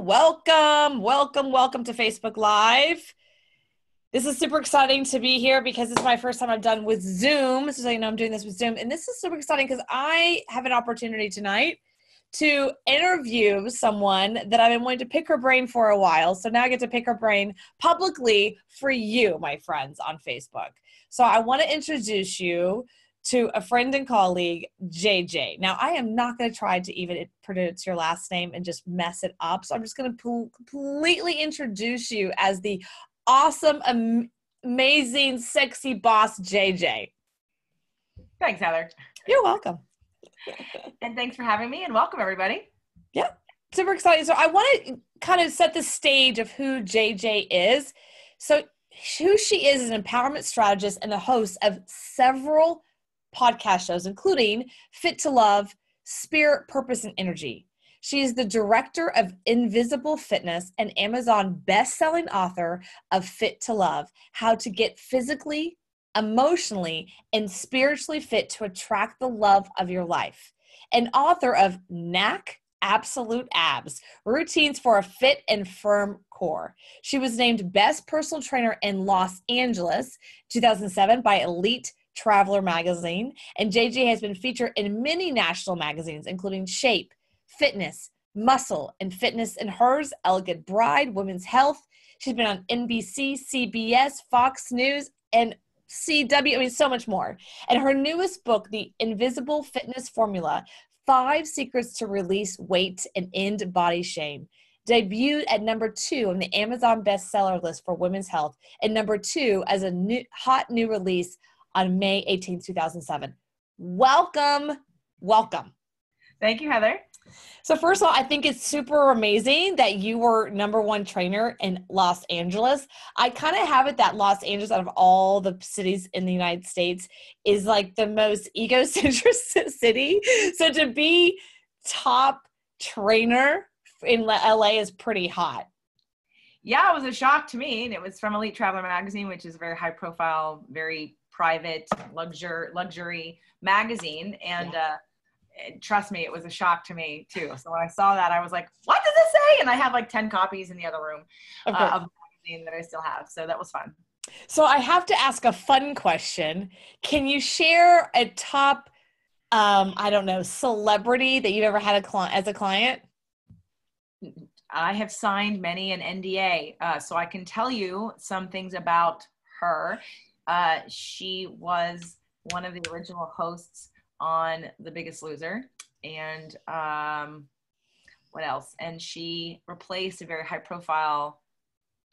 Welcome, welcome, welcome to Facebook Live. This is super exciting to be here because it's my first time I've done with Zoom. So you know I'm doing this with Zoom. And this is super exciting because I have an opportunity tonight to interview someone that I've been wanting to pick her brain for a while. So now I get to pick her brain publicly for you, my friends, on Facebook. So I want to introduce you to a friend and colleague, JJ. Now, I am not going to try to even pronounce your last name and just mess it up. So I'm just going to completely introduce you as the awesome, amazing, sexy boss, JJ. Thanks, Heather. You're welcome. And thanks for having me, and welcome, everybody. Yeah, super exciting. So I want to kind of set the stage of who JJ is. So who she is an empowerment strategist and the host of several podcast shows, including Fit to Love, Spirit, Purpose, and Energy. She is the director of Invisible Fitness and Amazon best-selling author of Fit to Love, How to Get Physically, Emotionally, and Spiritually Fit to Attract the Love of Your Life. And author of Knack Absolute Abs, Routines for a Fit and Firm Core. She was named Best Personal Trainer in Los Angeles 2007 by Elite Traveler magazine, and JJ has been featured in many national magazines, including Shape, Fitness, Muscle, and Fitness and Hers, Elegant Bride, Women's Health. She's been on NBC, CBS, Fox News, and CW, I mean, so much more. And her newest book, The Invisible Fitness Formula, 5 Secrets to Release Weight and End Body Shame, debuted at number 2 on the Amazon bestseller list for women's health, and number 2 as a hot new release on May 18, 2007. Welcome. Welcome. Thank you, Heather. So first of all, I think it's super amazing that you were #1 trainer in Los Angeles. I kind of have it that Los Angeles, out of all the cities in the United States, is like the most egocentric city. So to be top trainer in LA is pretty hot. Yeah, it was a shock to me. And it was from Elite Traveler magazine, which is a very high profile, very private luxury magazine. And trust me, it was a shock to me too. So when I saw that, I was like, what does it say? And I have like 10 copies in the other room of the magazine that I still have. So that was fun. So I have to ask a fun question. Can you share a top, I don't know, celebrity that you've ever had as a client? I have signed many an NDA, so I can tell you some things about her. She was one of the original hosts on The Biggest Loser, and what else? And she replaced a very high-profile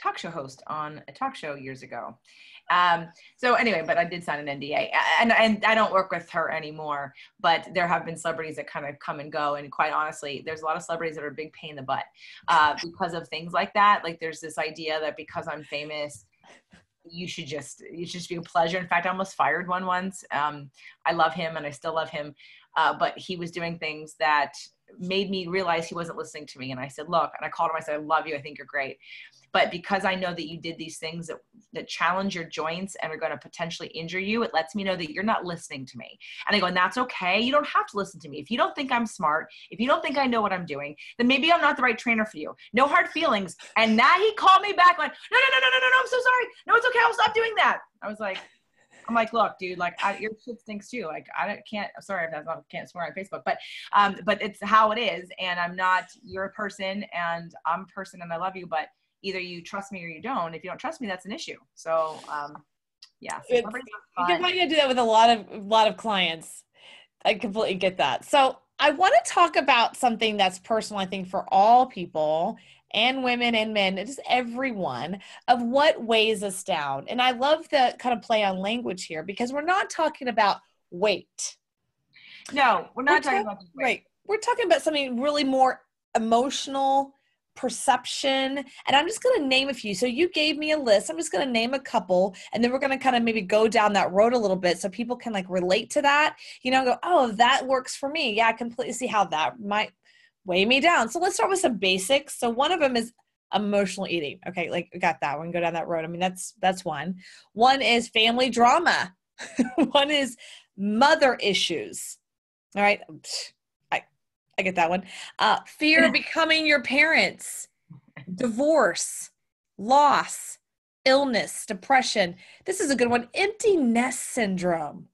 talk show host on a talk show years ago. So anyway, but I did sign an NDA, and I don't work with her anymore, but there have been celebrities that kind of come and go. And quite honestly, there's a lot of celebrities that are a big pain in the butt because of things like that. Like there's this idea that because I'm famous, you should just be a pleasure. In fact, I almost fired one once. I love him and I still love him. But he was doing things that made me realize he wasn't listening to me. And I said, look, and I called him, I said, I love you. I think you're great. But because I know that you did these things that challenge your joints and are going to potentially injure you, it lets me know that you're not listening to me. And I go, and that's okay. You don't have to listen to me. If you don't think I'm smart, if you don't think I know what I'm doing, then maybe I'm not the right trainer for you. No hard feelings. And now he called me back like, no, I'm so sorry. No, it's okay. I'll stop doing that. I'm like, look, dude, like your shit stinks too. Like I'm sorry if I can't swear on Facebook, but it's how it is. And you're a person and I'm a person and I love you, but either you trust me or you don't. If you don't trust me, that's an issue. So, yeah. So You can probably do that with a lot of clients. I completely get that. So I want to talk about something that's personal, I think, for all people and women and men, just everyone, of what weighs us down. And I love the kind of play on language here because we're not talking about weight. No, we're not talking about weight. Right. We're talking about something really more emotional, perception. And I'm just going to name a few. So you gave me a list. I'm just going to name a couple, and then we're going to kind of maybe go down that road a little bit so people can like relate to that, go, oh, that works for me. Yeah, I completely see how that might weigh me down. So let's start with some basics. So one of them is emotional eating. Okay. Like we got that one, go down that road. I mean, that's one. One is family drama. One is mother issues. All right. I get that one. Fear of becoming your parents. divorce, loss, illness, depression. This is a good one. Empty nest syndrome.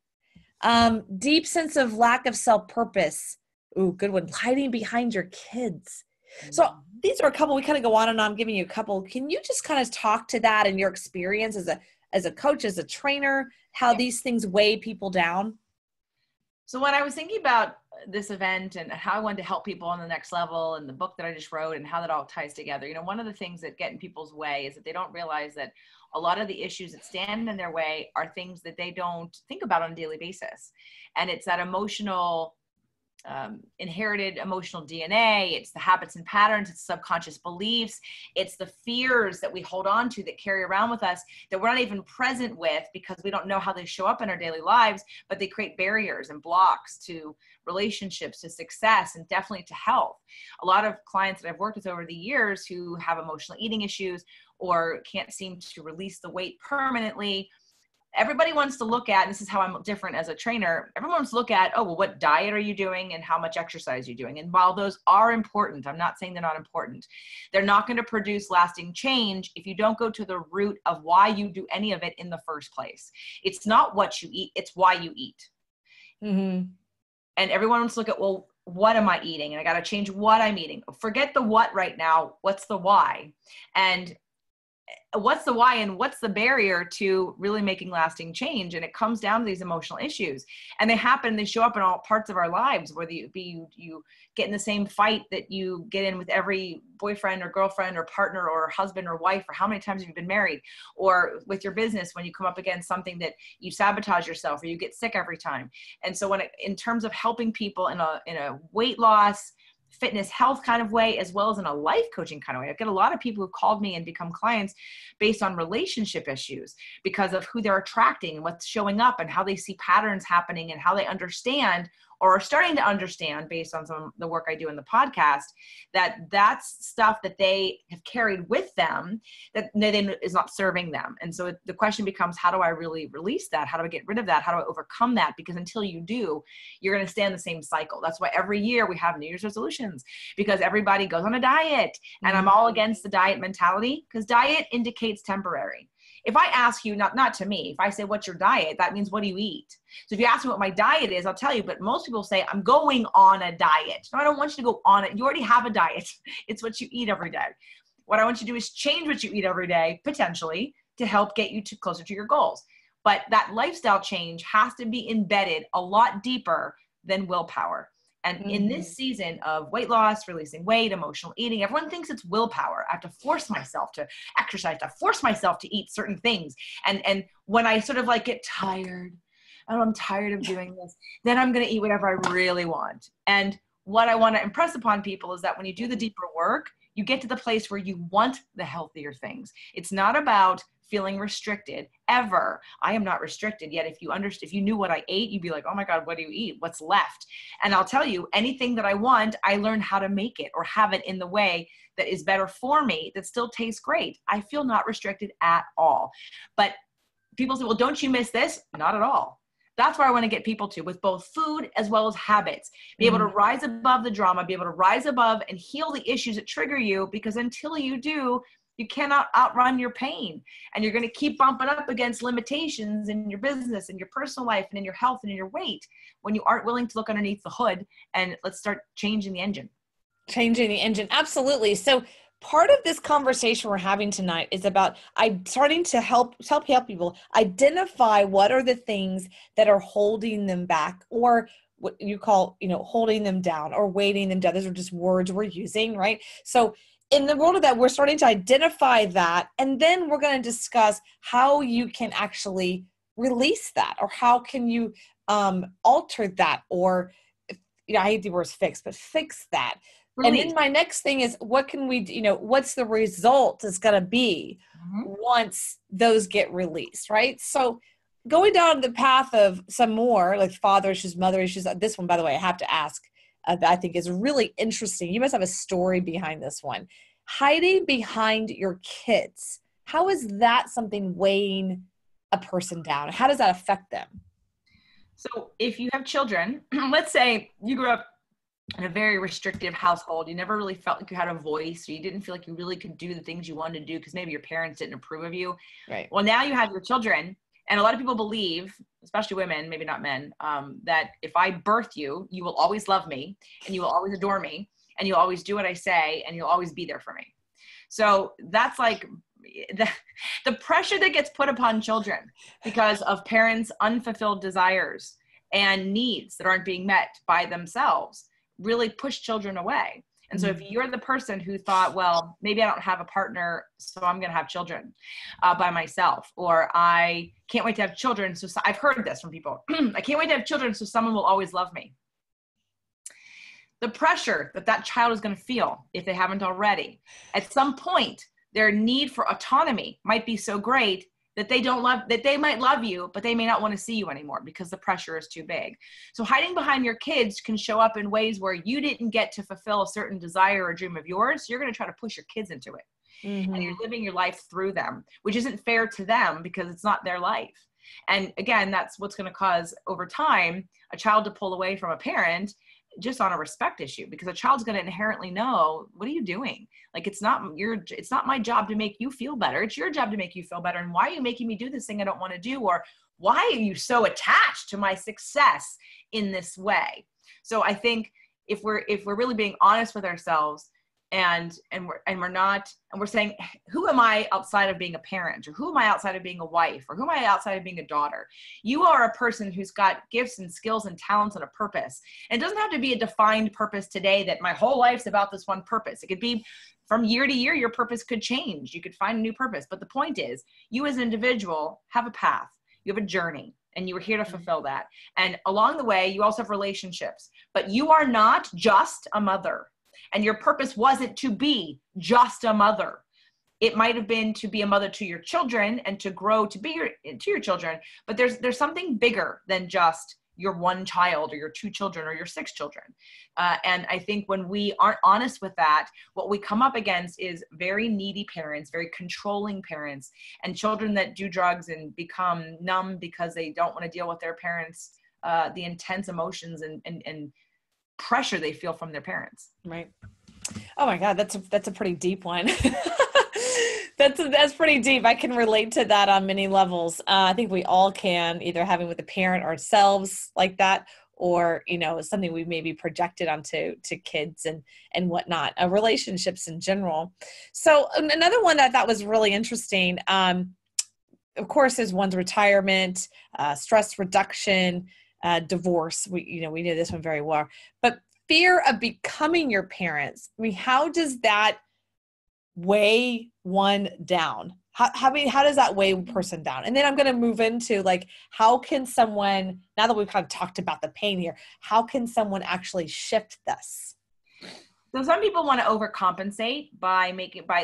Deep sense of lack of self-purpose. Ooh, good one. Hiding behind your kids. So these are a couple, we kind of go on and on, I'm giving you a couple. Can you just kind of talk to that and your experience as a coach, as a trainer, how these things weigh people down? So when I was thinking about this event and how I wanted to help people on the next level and the book that I just wrote and how that all ties together, one of the things that get in people's way is that they don't realize that a lot of the issues that stand in their way are things that they don't think about on a daily basis. And it's that emotional, inherited emotional DNA. It's the habits and patterns. It's subconscious beliefs. It's the fears that we hold on to that carry around with us that we're not even present with because we don't know how they show up in our daily lives, but they create barriers and blocks to relationships, to success, and definitely to health. A lot of clients that I've worked with over the years who have emotional eating issues or can't seem to release the weight permanently, everybody wants to look at, and this is how I'm different as a trainer, everyone wants to look at, oh, well, what diet are you doing and how much exercise are you doing? And while those are important, I'm not saying they're not important, they're not going to produce lasting change if you don't go to the root of why you do any of it in the first place. It's not what you eat, it's why you eat. Mm-hmm. And everyone wants to look at, well, what am I eating? And I got to change what I'm eating. Forget the what right now. What's the why? And what's the why and what's the barrier to really making lasting change? And it comes down to these emotional issues, and they show up in all parts of our lives, whether you get in the same fight that you get in with every boyfriend or girlfriend or partner or husband or wife, or how many times have you been married, or with your business when you come up against something that you sabotage yourself or you get sick every time. And so in terms of helping people in a weight loss, fitness, health kind of way, as well as in a life coaching kind of way. I've got a lot of people who called me and become clients based on relationship issues because of who they're attracting and what's showing up and how they see patterns happening and how they understand or are starting to understand based on some of the work I do in the podcast, that's stuff that they have carried with them that is not serving them. And so the question becomes, how do I really release that? How do I get rid of that? How do I overcome that? Because until you do, you're going to stay in the same cycle. That's why every year we have New Year's resolutions, because everybody goes on a diet. And I'm all against the diet mentality, because diet indicates temporary. If I ask you, not to me, if I say, what's your diet? That means, what do you eat? So if you ask me what my diet is, I'll tell you, but most people say, I'm going on a diet. No, I don't want you to go on it. You already have a diet. It's what you eat every day. What I want you to do is change what you eat every day, potentially, to help get you closer to your goals. But that lifestyle change has to be embedded a lot deeper than willpower. And in this season of weight loss, releasing weight, emotional eating, everyone thinks it's willpower. I have to force myself to exercise, to force myself to eat certain things. And when I sort of get tired, and I'm tired of doing this, then I'm going to eat whatever I really want. And what I want to impress upon people is that when you do the deeper work, you get to the place where you want the healthier things. It's not about feeling restricted ever. I am not restricted yet. If you knew what I ate, you'd be like, oh my God, what do you eat? What's left? And I'll tell you, anything that I want, I learn how to make it or have it in the way that is better for me, that still tastes great. I feel not restricted at all. But people say, well, don't you miss this? Not at all. That's where I want to get people to, with both food as well as habits. Be able to rise above the drama, be able to rise above and heal the issues that trigger you, because until you do, you cannot outrun your pain. And you're going to keep bumping up against limitations in your business, in your personal life, and in your health and in your weight when you aren't willing to look underneath the hood and let's start changing the engine. Changing the engine. Absolutely. So part of this conversation we're having tonight is about starting to help people identify what are the things that are holding them back, or what you call, holding them down or weighting them down. Those are just words we're using, right? So in the world of that, we're starting to identify that, and then we're going to discuss how you can actually release that, or how can you alter that, or I hate the words fix, but fix that. Release. And then my next thing is, what can we do? What's the result is going to be once those get released, right? So going down the path of some more like father issues, mother issues. This one, by the way, I have to ask, that I think is really interesting. You must have a story behind this one. Hiding behind your kids. How is that something weighing a person down? How does that affect them? So if you have children, let's say you grew up in a very restrictive household. You never really felt like you had a voice. So you didn't feel like you really could do the things you wanted to do because maybe your parents didn't approve of you. Right. Well, now you have your children. And a lot of people believe, especially women, maybe not men, that if I birth you, you will always love me and you will always adore me and you'll always do what I say and you'll always be there for me. So that's like the pressure that gets put upon children because of parents' unfulfilled desires and needs that aren't being met by themselves really push children away. And so if you're the person who thought, well, maybe I don't have a partner, so I'm going to have children by myself, or I can't wait to have children. So I've heard this from people. I can't wait to have children so someone will always love me. The pressure that that child is going to feel, if they haven't already, at some point, their need for autonomy might be so great that they might love you, but they may not want to see you anymore because the pressure is too big. So hiding behind your kids can show up in ways where you didn't get to fulfill a certain desire or dream of yours. You're going to try to push your kids into it. And you're living your life through them, which isn't fair to them because it's not their life. And again, that's what's going to cause over time a child to pull away from a parent just on a respect issue, because a child's going to inherently know, what are you doing? Like, it's not my job to make you feel better. It's your job to make you feel better. And why are you making me do this thing I don't want to do? Or why are you so attached to my success in this way? So I think if we're really being honest with ourselves and we're saying, who am I outside of being a parent, or who am I outside of being a wife, or who am I outside of being a daughter? You are a person who's got gifts and skills and talents and a purpose. And it doesn't have to be a defined purpose today that my whole life's about this one purpose. It could be from year to year, your purpose could change. You could find a new purpose. But the point is, you as an individual have a path, you have a journey, and you were here to fulfill that. And along the way, you also have relationships, but you are not just a mother. And your purpose wasn't to be just a mother. It might have been to be a mother to your children and to grow to be to your children. But there's something bigger than just your one child or your two children or your six children. And I think when we aren't honest with that, what we come up against is very needy parents, very controlling parents, and children that do drugs and become numb because they don't want to deal with their parents, the intense emotions and pressure they feel from their parents. Right. Oh my God, that's a pretty deep one. That's pretty deep. I can relate to that on many levels. I think we all can, either having with a parent ourselves like that, or something we maybe projected onto kids and whatnot. Relationships in general. So another one that I thought was really interesting. Of course, is one's retirement, stress reduction. Divorce, we know this one very well, but fear of becoming your parents. I mean, how does that weigh one down? How does that weigh a person down? And then I'm going to move into like, how can someone, now that we've kind of talked about the pain here, how can someone actually shift this? So some people want to overcompensate by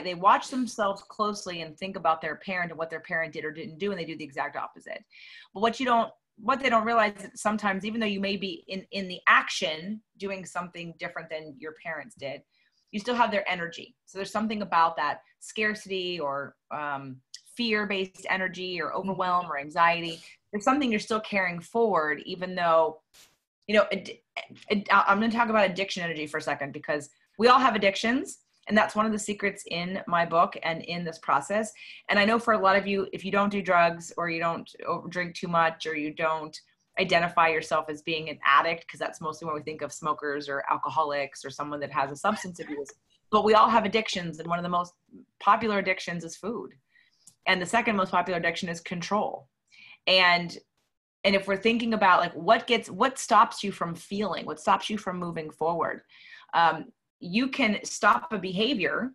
they watch themselves closely and think about their parent and what their parent did or didn't do, and they do the exact opposite. But what they don't realize is that sometimes, even though you may be in the action doing something different than your parents did, you still have their energy. So there's something about that scarcity or fear-based energy or overwhelm or anxiety. There's something you're still carrying forward, even though, I'm going to talk about addiction energy for a second, because we all have addictions. And that's one of the secrets in my book and in this process. And I know for a lot of you, if you don't do drugs or you don't drink too much or you don't identify yourself as being an addict, because that's mostly when we think of smokers or alcoholics or someone that has a substance abuse. But we all have addictions. And one of the most popular addictions is food. And the second most popular addiction is control. And if we're thinking about like what stops you from feeling, what stops you from moving forward, you can stop a behavior.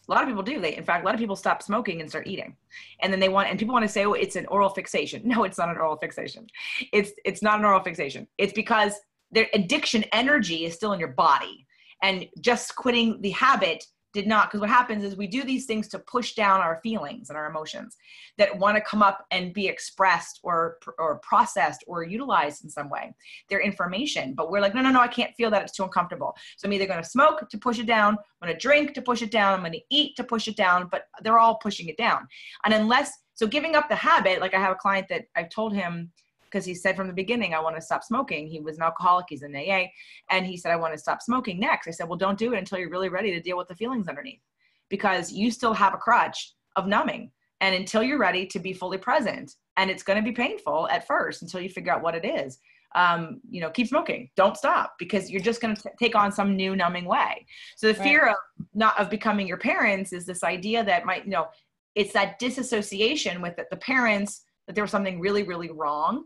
A lot of people do. In fact, a lot of people stop smoking and start eating. And then people want to say, oh, it's an oral fixation. No, it's not an oral fixation. It's not an oral fixation. It's because their addiction energy is still in your body. And just quitting the habit did not, because what happens is we do these things to push down our feelings and our emotions that want to come up and be expressed or processed or utilized in some way. They're information, but we're like, no, I can't feel that. It's too uncomfortable. So I'm either going to smoke to push it down, I'm going to drink to push it down, I'm going to eat to push it down, but they're all pushing it down. And so giving up the habit, like I have a client that I've told him, because he said from the beginning, I want to stop smoking. He was an alcoholic. He's in AA. And he said, I want to stop smoking next. I said, well, don't do it until you're really ready to deal with the feelings underneath, because you still have a crutch of numbing. And until you're ready to be fully present, and it's going to be painful at first until you figure out what it is, keep smoking. Don't stop, because you're just going to take on some new numbing way. So the fear of becoming your parents is this idea that it's that disassociation with the parents, that there was something really, really wrong.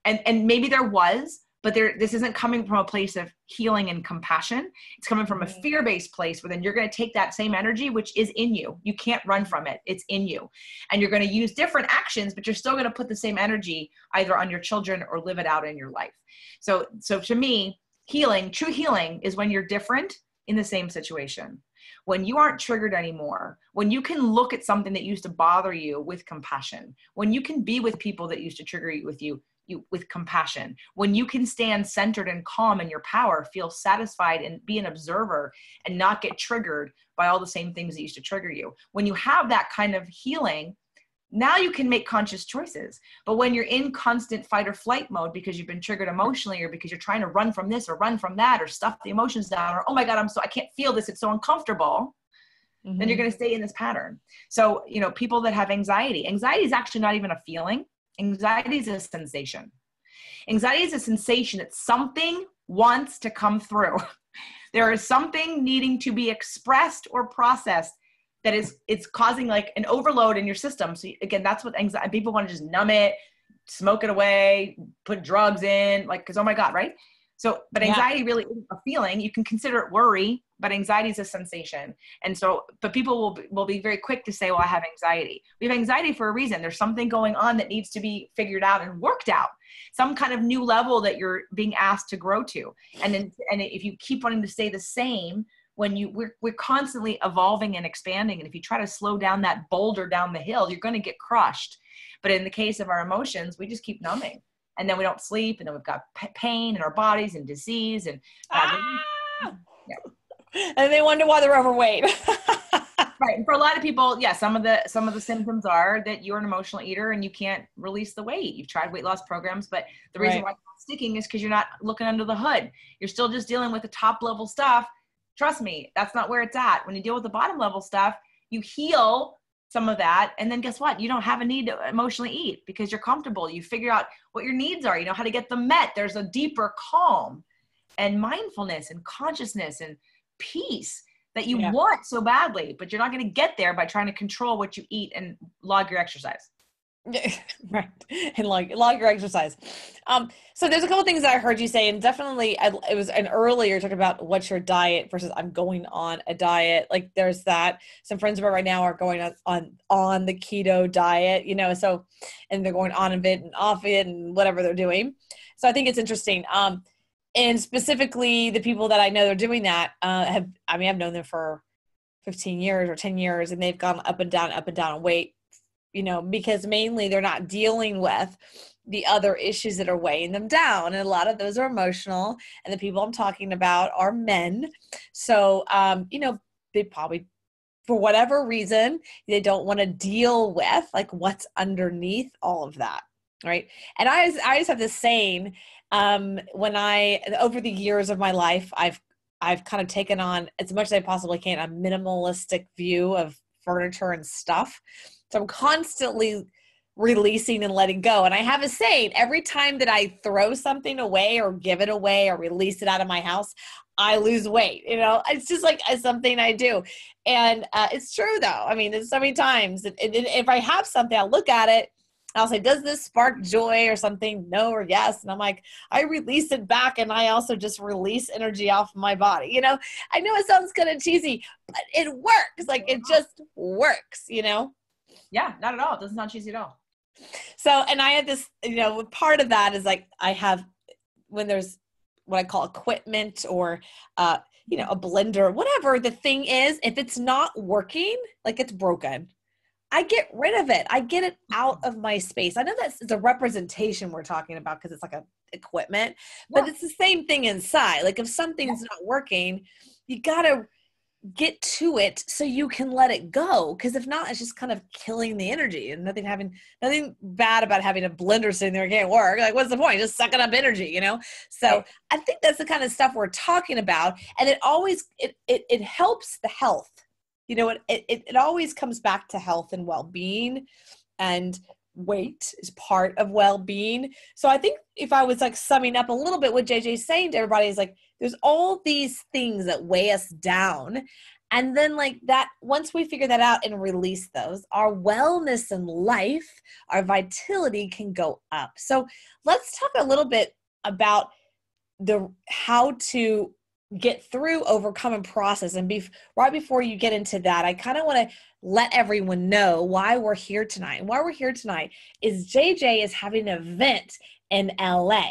And maybe there was, but this isn't coming from a place of healing and compassion. It's coming from a fear-based place, where then you're going to take that same energy, which is in you. You can't run from it. It's in you. And you're going to use different actions, but you're still going to put the same energy either on your children or live it out in your life. So to me, true healing is when you're different in the same situation. When you aren't triggered anymore, when you can look at something that used to bother you with compassion, when you can be with people that used to trigger you with compassion, when you can stand centered and calm in your power, feel satisfied and be an observer and not get triggered by all the same things that used to trigger you. When you have that kind of healing, now you can make conscious choices. But when you're in constant fight or flight mode because you've been triggered emotionally, or because you're trying to run from this or run from that, or stuff the emotions down, or, oh my God, I can't feel this, it's so uncomfortable, then you're going to stay in this pattern. So, people that have anxiety is actually not even a feeling. Anxiety is a sensation. Anxiety is a sensation that something wants to come through. There is something needing to be expressed or processed that it's causing like an overload in your system. So again, that's what anxiety, people want to just numb it, smoke it away, put drugs in, because, oh my God, right? So, but anxiety really isn't a feeling. You can consider it worry, but anxiety is a sensation. And so, but people will be very quick to say, well, I have anxiety. We have anxiety for a reason. There's something going on that needs to be figured out and worked out. Some kind of new level that you're being asked to grow to. And if you keep wanting to stay the same, we're constantly evolving and expanding. And if you try to slow down that boulder down the hill, you're going to get crushed. But in the case of our emotions, we just keep numbing. And then we don't sleep, and then we've got pain in our bodies and disease and and they wonder why they're overweight. Right. And for a lot of people, some of the symptoms are that you're an emotional eater and you can't release the weight. You've tried weight loss programs, but the reason why it's not sticking is because you're not looking under the hood. You're still just dealing with the top level stuff. Trust me, that's not where it's at. When you deal with the bottom level stuff, you heal some of that. And then guess what? You don't have a need to emotionally eat because you're comfortable. You figure out what your needs are. You know how to get them met. There's a deeper calm and mindfulness and consciousness and peace that you want so badly, but you're not going to get there by trying to control what you eat and log your exercise. Right. And log your exercise. So there's a couple things that I heard you say, and definitely it was an earlier talking about what's your diet versus I'm going on a diet. Like there's that. Some friends of mine right now are going on the keto diet, so, and they're going on of it and off it and whatever they're doing. So I think it's interesting. And specifically the people that I know they're doing that, I've known them for 15 years or 10 years, and they've gone up and down in weight, because mainly they're not dealing with the other issues that are weighing them down. And a lot of those are emotional. And the people I'm talking about are men. So, they probably, for whatever reason, they don't want to deal with like what's underneath all of that. Right. And I just have this saying, over the years of my life, I've kind of taken on as much as I possibly can, a minimalistic view of furniture and stuff. So I'm constantly releasing and letting go. And I have a saying, every time that I throw something away or give it away or release it out of my house, I lose weight. It's just like something I do. And it's true though. I mean, there's so many times and if I have something, I'll look at it. I'll say, does this spark joy or something? No or yes. And I'm like, I release it back. And I also just release energy off of my body. I know it sounds kind of cheesy, but it works. Like it just works, Yeah, not at all. It doesn't sound cheesy at all. So, and I had this, part of that is like, I have, when there's what I call equipment or, a blender, whatever the thing is, if it's not working, like it's broken, I get rid of it. I get it out of my space. I know that's the representation we're talking about because it's like a equipment, but it's the same thing inside. Like if something's not working, you gotta get to it so you can let it go. Because if not, it's just kind of killing the energy, and nothing bad about having a blender sitting there, it can't work. Like, what's the point? Just sucking up energy, you know? So I think that's the kind of stuff we're talking about. And it always, it helps the health. You know, it always comes back to health and well-being, and weight is part of well-being. So I think if I was like summing up a little bit what JJ's saying to everybody is like, there's all these things that weigh us down. And then like that, once we figure that out and release those, our wellness in life, our vitality can go up. So let's talk a little bit about how to get through, overcome, and process. And right before you get into that, I kind of want to let everyone know why we're here tonight. And why we're here tonight is JJ is having an event in LA.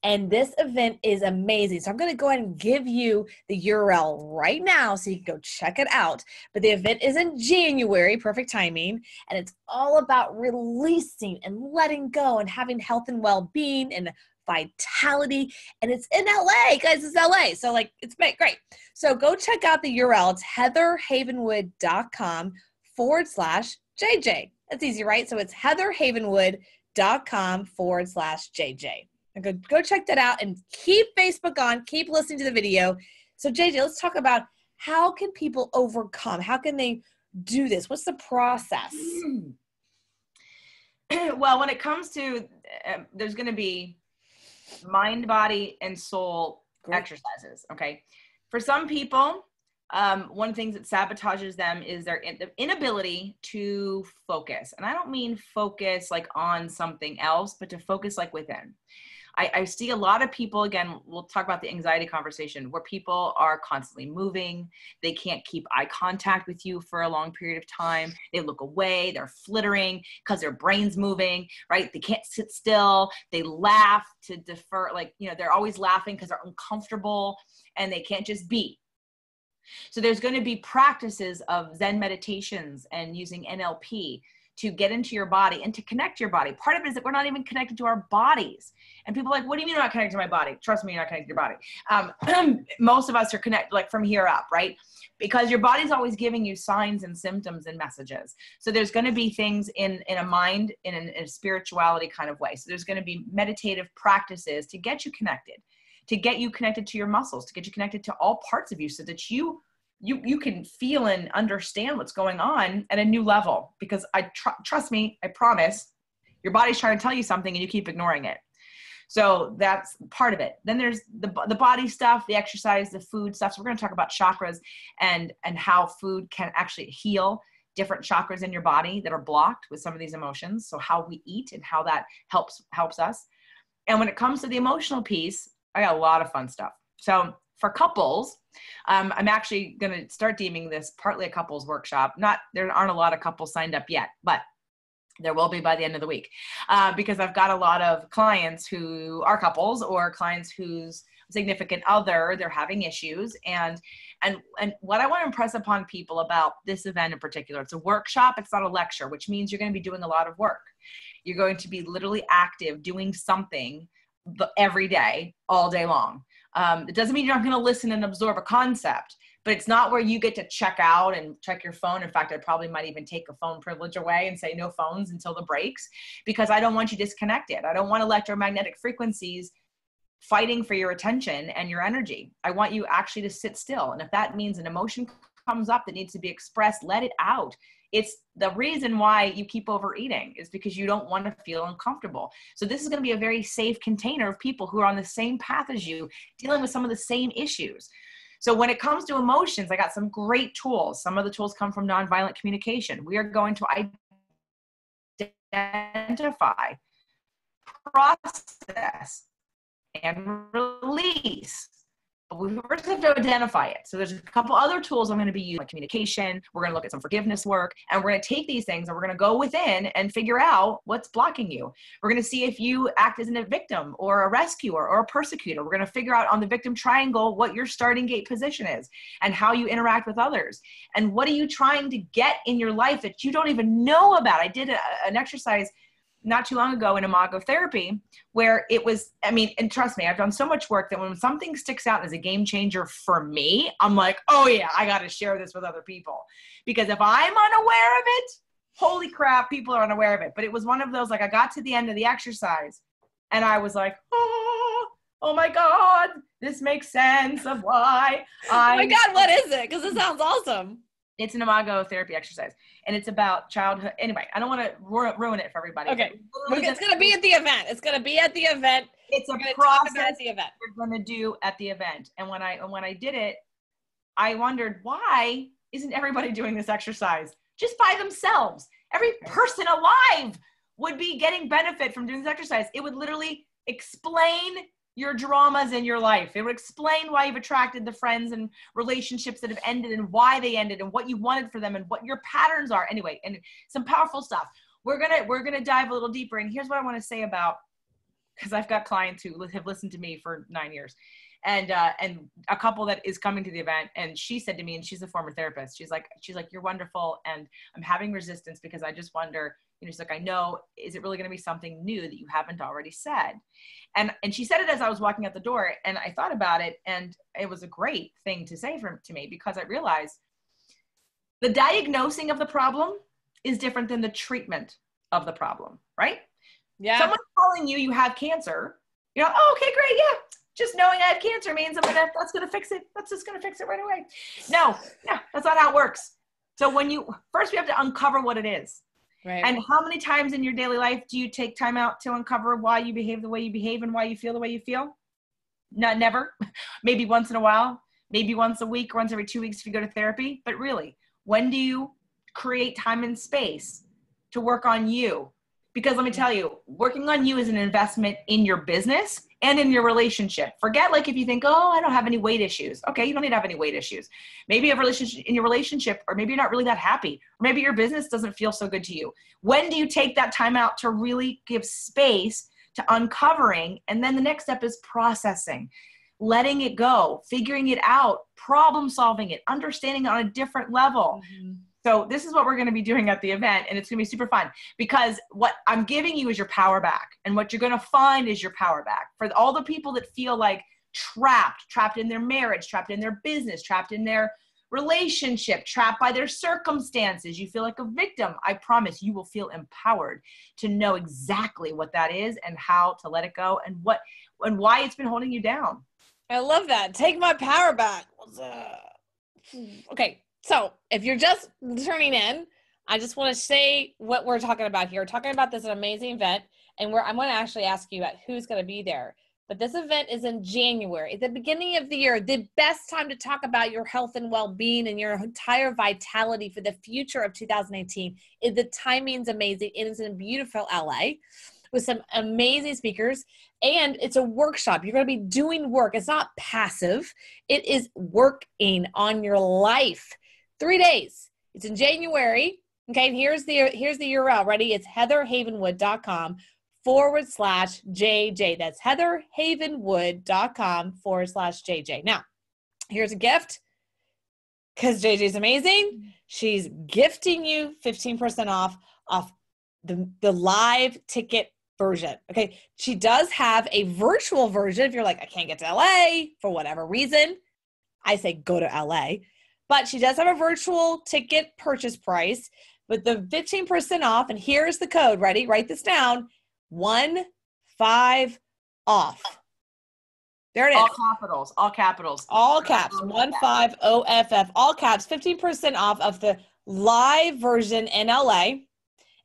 And this event is amazing. So I'm going to go ahead and give you the URL right now so you can go check it out. But the event is in January, perfect timing. And it's all about releasing and letting go and having health and well-being and vitality. And it's in LA, guys. It's LA. So like, it's great. So go check out the URL. It's heatherhavenwood.com/JJ. That's easy, right? So it's heatherhavenwood.com/JJ. And go check that out and keep Facebook on, keep listening to the video. So JJ, let's talk about how can people overcome? How can they do this? What's the process? Well, when it comes to, there's going to be mind, body, and soul exercises. Okay. For some people, one of the things that sabotages them is their inability to focus. And I don't mean focus like on something else, but to focus like within. I see a lot of people, again, we'll talk about the anxiety conversation, where people are constantly moving. They can't keep eye contact with you for a long period of time. They look away, they're flittering because their brain's moving, right? They can't sit still. They laugh to defer, like, you know, they're always laughing because they're uncomfortable and they can't just be. So there's going to be practices of Zen meditations and using NLP to get into your body and to connect your body. Part of it is that we're not even connected to our bodies. And people are like, what do you mean you're not connected to my body? Trust me, you're not connected to your body. Most of us are connected like from here up, right? Because your body's always giving you signs and symptoms and messages. So there's going to be things in a mind, in a spirituality kind of way. So there's going to be meditative practices to get you connected to your muscles, to get you connected to all parts of you so that you can feel and understand what's going on at a new level. Because trust me, I promise, your body's trying to tell you something and you keep ignoring it. So that's part of it. Then there's the body stuff, the exercise, the food stuff. So we're going to talk about chakras and how food can actually heal different chakras in your body that are blocked with some of these emotions. So how we eat and how that helps us. And when it comes to the emotional piece, I got a lot of fun stuff. So for couples, I'm actually going to start deeming this partly a couples workshop. There aren't a lot of couples signed up yet, but there will be by the end of the week, because I've got a lot of clients who are couples or clients whose significant other, they're having issues. And what I want to impress upon people about this event in particular, it's a workshop. It's not a lecture, which means you're going to be doing a lot of work. You're going to be literally active, doing something every day, all day long. It doesn't mean you're not going to listen and absorb a concept, but it's not where you get to check out and check your phone. In fact, I probably might even take a phone privilege away and say no phones until the breaks, because I don't want you disconnected. I don't want electromagnetic frequencies fighting for your attention and your energy. I want you actually to sit still. And if that means an emotion comes up that needs to be expressed, let it out. It's the reason why you keep overeating is because you don't want to feel uncomfortable. So this is going to be a very safe container of people who are on the same path as you, dealing with some of the same issues. So when it comes to emotions, I got some great tools. Some of the tools come from nonviolent communication. We are going to identify, process, and release. We first have to identify it. So there's a couple other tools I'm going to be using, like communication. We're going to look at some forgiveness work, and we're going to take these things and we're going to go within and figure out what's blocking you. We're going to see if you act as a victim or a rescuer or a persecutor. We're going to figure out on the victim triangle what your starting gate position is and how you interact with others. And what are you trying to get in your life that you don't even know about? I did an exercise not too long ago in Imago therapy where it was, I mean, and trust me, I've done so much work that when something sticks out as a game changer for me, I'm like, oh yeah, I got to share this with other people. Because if I'm unaware of it, holy crap, people are unaware of it. But it was one of those, like I got to the end of the exercise and I was like, oh my God, this makes sense of why Oh my God, what is it? Because it sounds awesome. It's an Imago therapy exercise, and it's about childhood. Anyway, I don't want to ruin it for everybody. Okay, it's going to be at the event. It's going to be at the event. It's a process at the event. You're going to do at the event. And when I did it, I wondered, why isn't everybody doing this exercise just by themselves? Every person alive would be getting benefit from doing this exercise. It would literally explain your dramas in your life. It would explain why you've attracted the friends and relationships that have ended and why they ended and what you wanted for them and what your patterns are. Anyway, and some powerful stuff. We're gonna dive a little deeper. And here's what I want to say about, because I've got clients who have listened to me for 9 years, and a couple that is coming to the event. And she said to me, and she's a former therapist, she's like, you're wonderful, and I'm having resistance because I just wonder, she's like, I know, is it really going to be something new that you haven't already said? And she said it as I was walking out the door, and I thought about it, and it was a great thing to say to me, because I realized the diagnosing of the problem is different than the treatment of the problem, right? Yeah. Someone calling you have cancer, oh, okay, great, yeah. Just knowing I have cancer means that's going to fix it. That's just going to fix it right away. No, that's not how it works. So first we have to uncover what it is. Right. And how many times in your daily life do you take time out to uncover why you behave the way you behave and why you feel the way you feel? Never. Maybe once in a while, maybe once a week, or once every 2 weeks if you go to therapy. But really, when do you create time and space to work on you? Because let me tell you, working on you is an investment in your business and in your relationship. Forget if you think, oh, I don't have any weight issues. Okay, you don't need to have any weight issues. Maybe you have a relationship in your relationship, or maybe you're not really that happy, or maybe your business doesn't feel so good to you. When do you take that time out to really give space to uncovering? And then the next step is processing, letting it go, figuring it out, problem solving it, understanding it on a different level. Mm-hmm. So this is what we're going to be doing at the event, and it's going to be super fun, because what I'm giving you is your power back, and what you're going to find is your power back. For all the people that feel like trapped in their marriage, trapped in their business, trapped in their relationship, trapped by their circumstances, you feel like a victim, I promise you will feel empowered to know exactly what that is and how to let it go, and why it's been holding you down. I love that. Take my power back. Okay. So if you're just turning in, I just want to say what we're talking about here. We're talking about this amazing event, and I'm going to actually ask you about who's going to be there. But this event is in January, at the beginning of the year, the best time to talk about your health and well-being and your entire vitality for the future of 2018. The timing's amazing. It is in beautiful LA with some amazing speakers, and it's a workshop. You're going to be doing work. It's not passive. It is working on your life. 3 days. It's in January. Okay. And here's the URL. Ready? It's heatherhavenwood.com/JJ. That's heatherhavenwood.com/JJ. Now, here's a gift, because JJ's amazing. She's gifting you 15% off the live ticket version. Okay. She does have a virtual version. If you're like, I can't get to LA for whatever reason, I say go to LA. But she does have a virtual ticket purchase price with the 15% off. And here's the code. Ready? Write this down. 15 off. There it is. All capitals. All capitals. All caps. 15 OFF. All caps. 15% off of the live version in LA.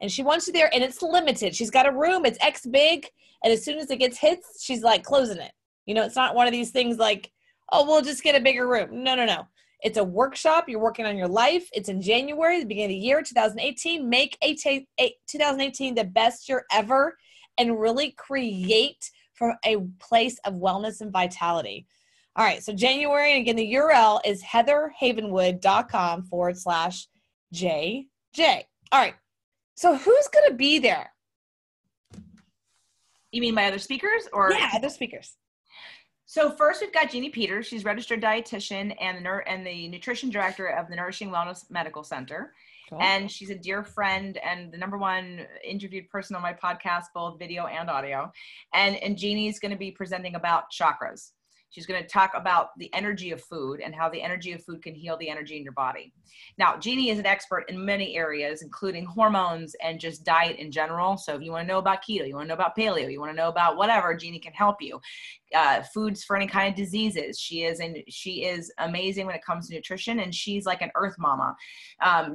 And she wants you there, and it's limited. She's got a room. It's X big. And as soon as it gets hits, she's like closing it. It's not one of these things like, oh, we'll just get a bigger room. No. It's a workshop. You're working on your life. It's in January, the beginning of the year, 2018. Make 2018 the best year ever, and really create from a place of wellness and vitality. All right. So January, and again, the URL is heatherhavenwood.com/JJ. All right. So who's going to be there? You mean my other speakers? Or yeah, other speakers. So first we've got Jeannie Peters. She's registered dietitian and the nutrition director of the Nourishing Wellness Medical Center. Cool. And she's a dear friend and the #1 interviewed person on my podcast, both video and audio. And Jeannie's going to be presenting about chakras. She's going to talk about the energy of food and how the energy of food can heal the energy in your body. Now, Jeannie is an expert in many areas, including hormones and just diet in general. So if you want to know about keto, you want to know about paleo, you want to know about whatever, Jeannie can help you. Foods for any kind of diseases. She is amazing when it comes to nutrition, and she's like an earth mama.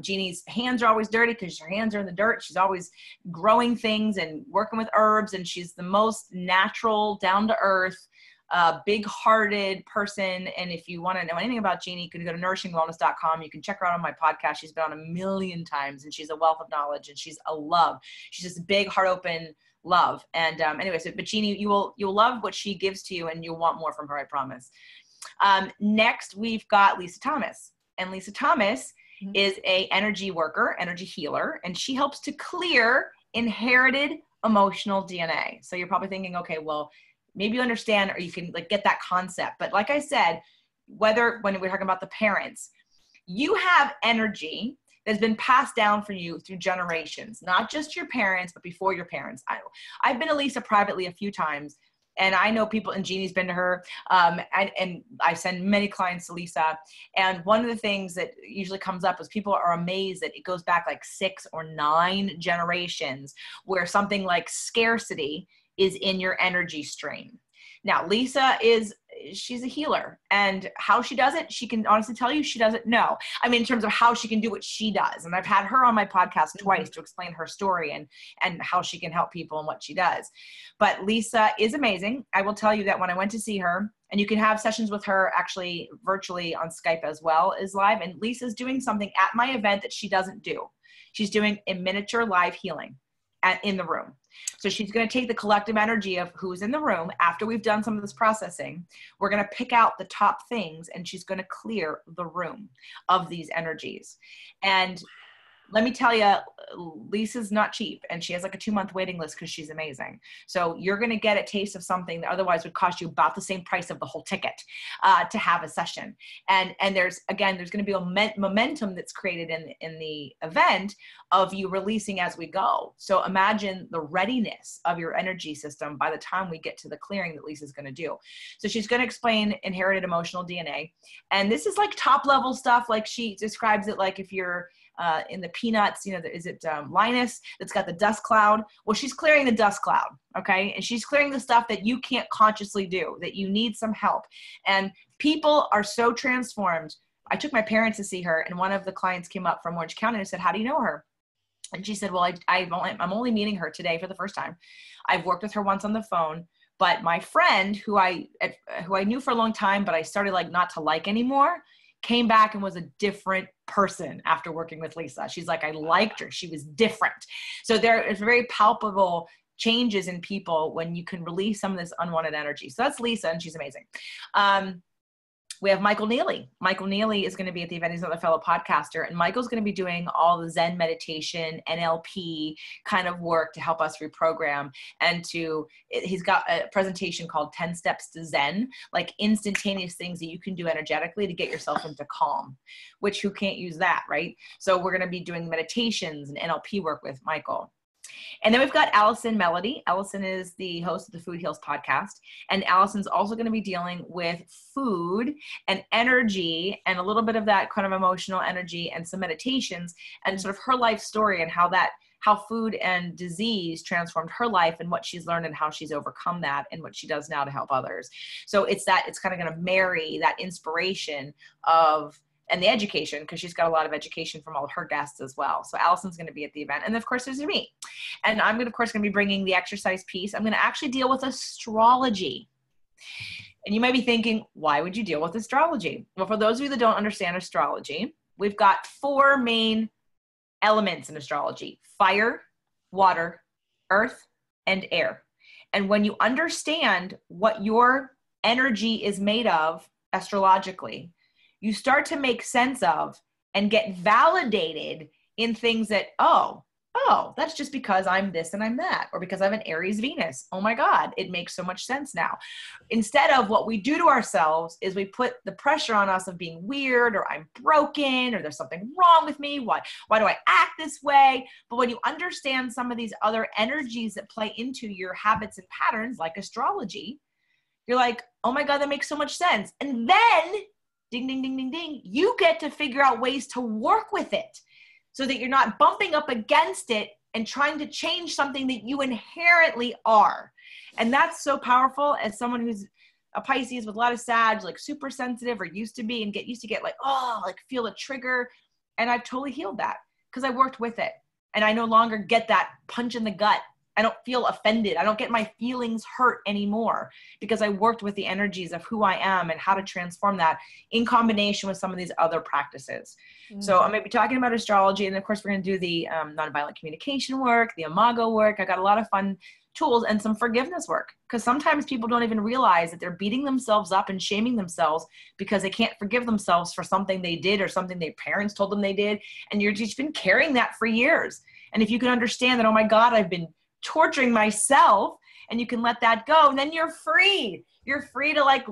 Jeannie's hands are always dirty because her hands are in the dirt. She's always growing things and working with herbs, and she's the most natural, down to earth, big-hearted person. And if you want to know anything about Jeannie, you can go to nourishingwellness.com. You can check her out on my podcast. She's been on a million times, and she's a wealth of knowledge, and she's a love. She's just a big, heart-open love. And but Jeannie, you'll love what she gives to you, and you'll want more from her, I promise. Next, we've got Lisa Thomas. And Lisa Thomas is a energy worker, energy healer, and she helps to clear inherited emotional DNA. So you're probably thinking, okay, well, maybe you understand, or you can like get that concept. But like I said, when we're talking about the parents, you have energy that's been passed down for you through generations, not just your parents, but before your parents. I've been to Lisa privately a few times, and I know people, and Jeannie's been to her, and I send many clients to Lisa. And one of the things that usually comes up is people are amazed that it goes back like 6 or 9 generations where something like scarcity is in your energy stream. Now, Lisa she's a healer, and how she does it, she can honestly tell you she doesn't know. I mean, in terms of how she can do what she does. And I've had her on my podcast twice to explain her story and how she can help people and what she does. But Lisa is amazing. I will tell you that when I went to see her, and you can have sessions with her actually virtually on Skype as well as live. And Lisa's doing something at my event that she doesn't do. She's doing a miniature live healing in the room. So she's going to take the collective energy of who's in the room. After we've done some of this processing, we're going to pick out the top things, and she's going to clear the room of these energies. And let me tell you, Lisa's not cheap, and she has like a 2-month waiting list because she's amazing. So you're going to get a taste of something that otherwise would cost you about the same price of the whole ticket to have a session. And there's going to be a momentum that's created in the event of you releasing as we go. So imagine the readiness of your energy system by the time we get to the clearing that Lisa's going to do. So she's going to explain inherited emotional DNA. And this is like top level stuff. Like she describes it like if you're in the Peanuts, is it Linus that's got the dust cloud? Well, she's clearing the dust cloud, okay? And she's clearing the stuff that you can't consciously do, that you need some help. And people are so transformed. I took my parents to see her, and one of the clients came up from Orange County and said, "How do you know her?" And she said, "Well, I'm only meeting her today for the first time. I've worked with her once on the phone, but my friend who I knew for a long time, but I started like not to like anymore, came back and was a different person after working with Lisa." She's like, "I liked her. She was different." So there is very palpable changes in people when you can release some of this unwanted energy. So that's Lisa, and she's amazing. We have Michael Neely. Michael Neely is going to be at the event. He's another fellow podcaster, and Michael's going to be doing all the Zen meditation, NLP kind of work to help us reprogram. And he's got a presentation called 10 Steps to Zen, like instantaneous things that you can do energetically to get yourself into calm, which who can't use that, right? So we're going to be doing meditations and NLP work with Michael. And then we've got Allison Melody. Allison is the host of the Food Heals podcast. And Allison's also going to be dealing with food and energy and a little bit of that kind of emotional energy and some meditations and sort of her life story and how food and disease transformed her life and what she's learned and how she's overcome that and what she does now to help others. So it's kind of going to marry that inspiration and the education, because she's got a lot of education from all of her guests as well. So Allison's going to be at the event. And of course, there's me. And I'm going to be bringing the exercise piece. I'm going to actually deal with astrology. And you might be thinking, why would you deal with astrology? Well, for those of you that don't understand astrology, we've got 4 main elements in astrology: fire, water, earth, and air. And when you understand what your energy is made of astrologically, you start to make sense of and get validated in things that, oh, oh, that's just because I'm this and I'm that, or because I have an Aries Venus. Oh my God, it makes so much sense now. Instead of what we do to ourselves is we put the pressure on us of being weird, or I'm broken, or there's something wrong with me. Why do I act this way? But when you understand some of these other energies that play into your habits and patterns, like astrology, you're like, oh my God, that makes so much sense. And then ding, ding, ding, ding, ding, you get to figure out ways to work with it, so that you're not bumping up against it and trying to change something that you inherently are. And that's so powerful as someone who's a Pisces with a lot of Sag, like super sensitive, or used to be, and used to get like, oh, like feel a trigger. And I've totally healed that because I worked with it. And I no longer get that punch in the gut. I don't feel offended. I don't get my feelings hurt anymore because I worked with the energies of who I am and how to transform that in combination with some of these other practices. Mm-hmm. So I'm going to be talking about astrology. And of course, we're going to do the nonviolent communication work, the Imago work. I got a lot of fun tools and some forgiveness work, because sometimes people don't even realize that they're beating themselves up and shaming themselves because they can't forgive themselves for something they did or something their parents told them they did. And you've just been carrying that for years. And if you can understand that, oh my God, I've been torturing myself, and you can let that go, and then you're free. You're free to like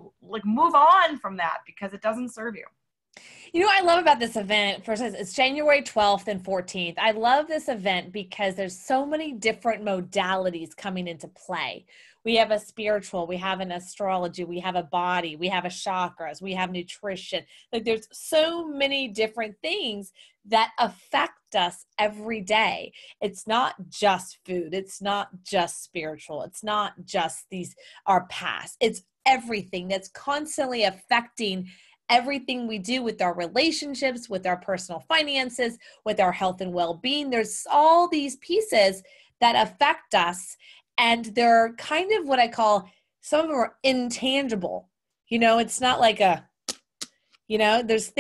move on from that because it doesn't serve you. You know what I love about this event, first, it's January 12th and 14th. I love this event because there's so many different modalities coming into play. We have a spiritual, we have an astrology, we have a body, we have a chakras, we have nutrition. Like there's so many different things that affect us every day. It's not just food. It's not just spiritual. It's not just our past. It's everything that's constantly affecting everything we do with our relationships, with our personal finances, with our health and well-being. There's all these pieces that affect us, and they're kind of what I call, some of them are intangible. It's not like there's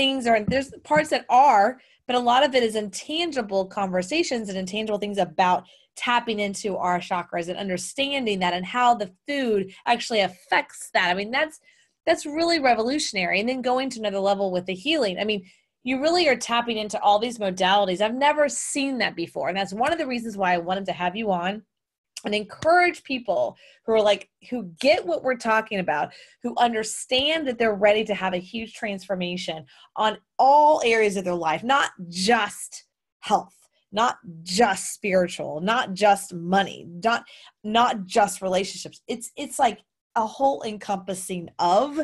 parts that are, but a lot of it is intangible conversations and intangible things about tapping into our chakras and understanding that, and how the food actually affects that. I mean, that's really revolutionary. And then going to another level with the healing. I mean, you really are tapping into all these modalities. I've never seen that before. And that's one of the reasons why I wanted to have you on and encourage people who get what we're talking about, who understand that they're ready to have a huge transformation on all areas of their life, not just health, not just spiritual, not just money, not just relationships. It's like a whole encompassing of,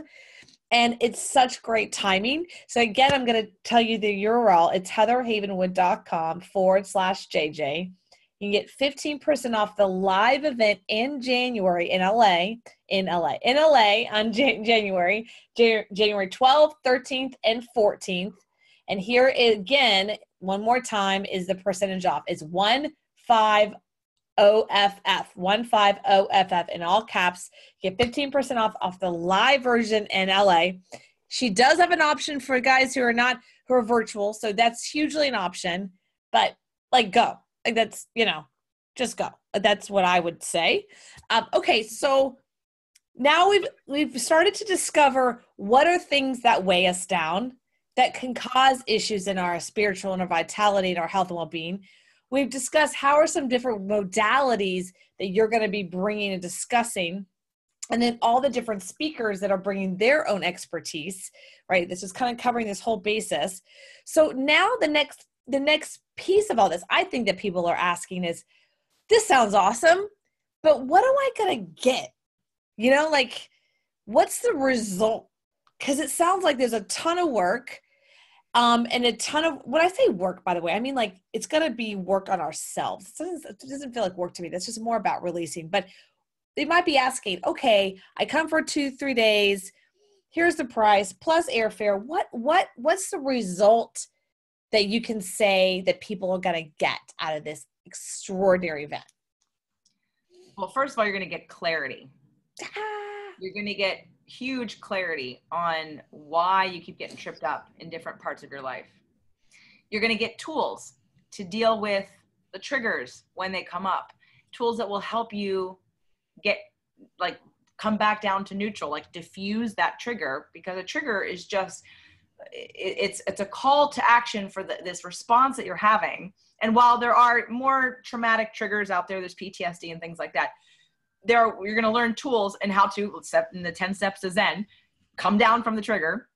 and it's such great timing. So again, I'm going to tell you the URL. It's heatherhavenwood.com/JJ. You can get 15% off the live event in January in LA on January 12th, 13th, and 14th. And here again, one more time, is the percentage off. It's 150FF, 150FF in all caps. Get 15% off the live version in LA. She does have an option for guys who are virtual, so that's hugely an option. But go. That's, just go. That's what I would say. Okay, so now we've started to discover what are things that weigh us down, that can cause issues in our spiritual and our vitality and our health and well-being. We've discussed how are some different modalities that you're going to be bringing and discussing, and then all the different speakers that are bringing their own expertise, right? This is kind of covering this whole basis. So now the next piece of all this, I think that people are asking is, this sounds awesome, but what am I going to get? What's the result? Because it sounds like there's a ton of work. And a ton of, when I say work, by the way, I mean, it's going to be work on ourselves. It doesn't feel like work to me. That's just more about releasing. But they might be asking, okay, I come for 2-3 days. Here's the price plus airfare. What's the result that you can say that people are going to get out of this extraordinary event? Well, first of all, you're going to get clarity. You're going to get huge clarity on why you keep getting tripped up in different parts of your life. You're going to get tools to deal with the triggers when they come up, tools that will help you come back down to neutral, diffuse that trigger, because a trigger is just it's a call to action for this response that you're having. And while there are more traumatic triggers out there, there's PTSD and things like that, you're going to learn tools and how to, in the 10 steps to Zen, come down from the trigger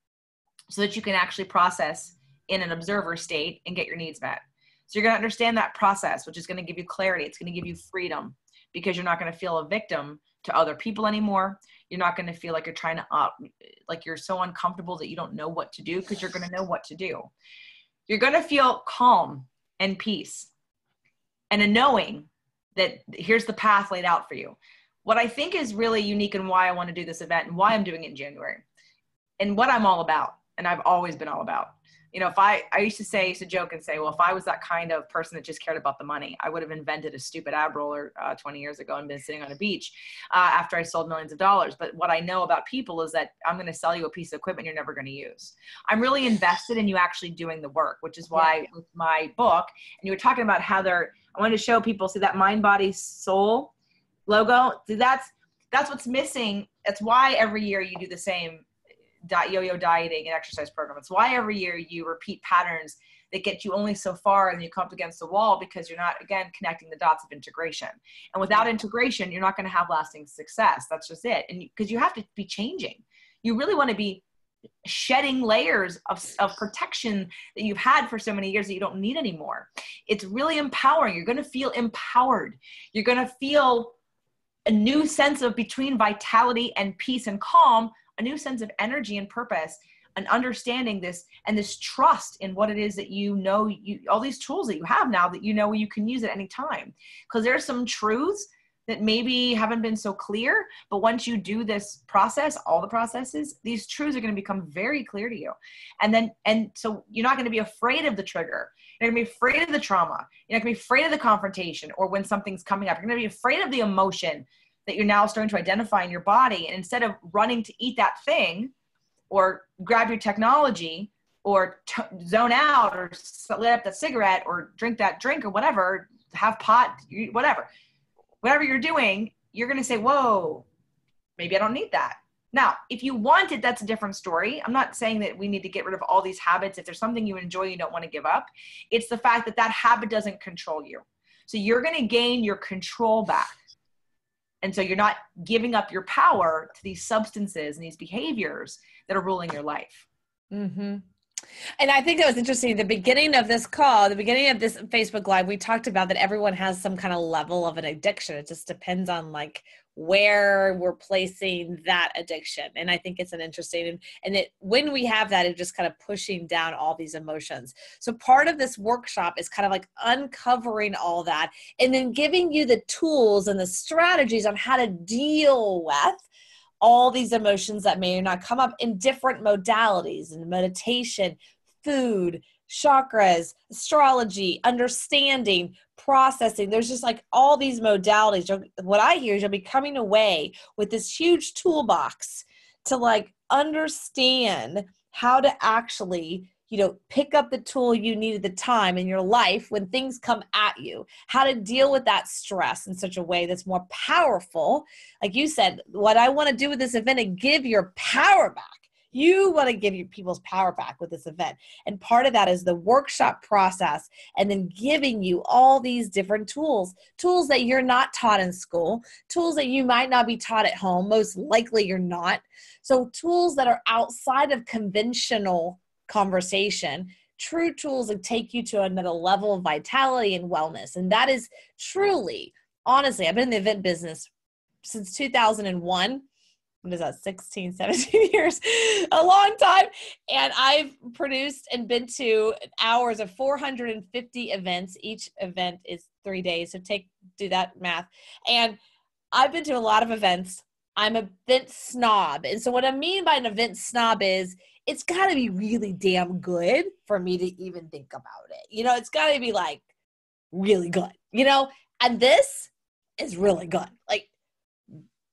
so that you can actually process in an observer state and get your needs met. So you're going to understand that process, which is going to give you clarity. It's going to give you freedom, because you're not going to feel a victim to other people anymore. You're not going to feel like you're trying to, like you're so uncomfortable that you don't know what to do, because you're going to know what to do. You're going to feel calm and peace and a knowing that here's the path laid out for you. What I think is really unique and why I want to do this event and why I'm doing it in January and what I'm all about, and I've always been all about. You know, if I used to joke and say, well, if I was that kind of person that just cared about the money, I would have invented a stupid ab roller 20 years ago and been sitting on a beach after I sold millions of dollars. But what I know about people is that I'm going to sell you a piece of equipment you're never going to use. I'm really invested in you actually doing the work, which is why with my book, and you were talking about how I wanted to show people, see that mind, body, soul logo. See, that's what's missing. That's why every year you do the same yo-yo dieting and exercise program. It's why every year you repeat patterns that get you only so far, and you come up against the wall because you're not, again, connecting the dots of integration. And without integration, you're not going to have lasting success. That's just it. And because you have to be changing. You really want to be shedding layers of protection that you've had for so many years that you don't need anymore. It's really empowering. You're going to feel empowered. You're going to feel a new sense of between vitality and peace and calm, a new sense of energy and purpose, and understanding this and this trust in what it is that all these tools that you have now that you can use at any time. Because there are some truths that maybe haven't been so clear, but once you do this process, all the processes, these truths are going to become very clear to you. And so you're not going to be afraid of the trigger. You're going to be afraid of the trauma. You're not going to be afraid of the confrontation or when something's coming up. You're going to be afraid of the emotion that you're now starting to identify in your body. And instead of running to eat that thing or grab your technology or zone out or lit up that cigarette or drink that drink or whatever, have pot, whatever you're doing, you're going to say, whoa, maybe I don't need that. Now, if you want it, that's a different story. I'm not saying that we need to get rid of all these habits. If there's something you enjoy, you don't want to give up. It's the fact that habit doesn't control you. So you're going to gain your control back. And so you're not giving up your power to these substances and these behaviors that are ruling your life. Mm-hmm. And I think that was interesting. The beginning of this call, the beginning of this Facebook Live, we talked about that everyone has some kind of level of an addiction. It just depends on like where we're placing that addiction. And I think it's an interesting, and when we have that, it's just kind of pushing down all these emotions. So part of this workshop is kind of like uncovering all that and then giving you the tools and the strategies on how to deal with all these emotions that may or not come up in different modalities, in meditation, food, chakras, astrology, understanding, processing. There's just like all these modalities. What I hear is you'll be coming away with this huge toolbox to like understand how to actually, pick up the tool you need at the time in your life when things come at you, how to deal with that stress in such a way that's more powerful. Like you said, what I want to do with this event is give your power back. You want to give your people's power back with this event. And part of that is the workshop process and then giving you all these different tools that you're not taught in school, tools that you might not be taught at home. Most likely you're not. So tools that are outside of conventional conversation, true tools that take you to another level of vitality and wellness. And that is truly, honestly, I've been in the event business since 2001. What is that, 16, 17 years, a long time. And I've produced and been to hours of 450 events. Each event is 3 days. So do that math. And I've been to a lot of events. I'm an event snob. And so what I mean by an event snob is it's got to be really damn good for me to even think about it. It's got to be like really good, and this is really good. Like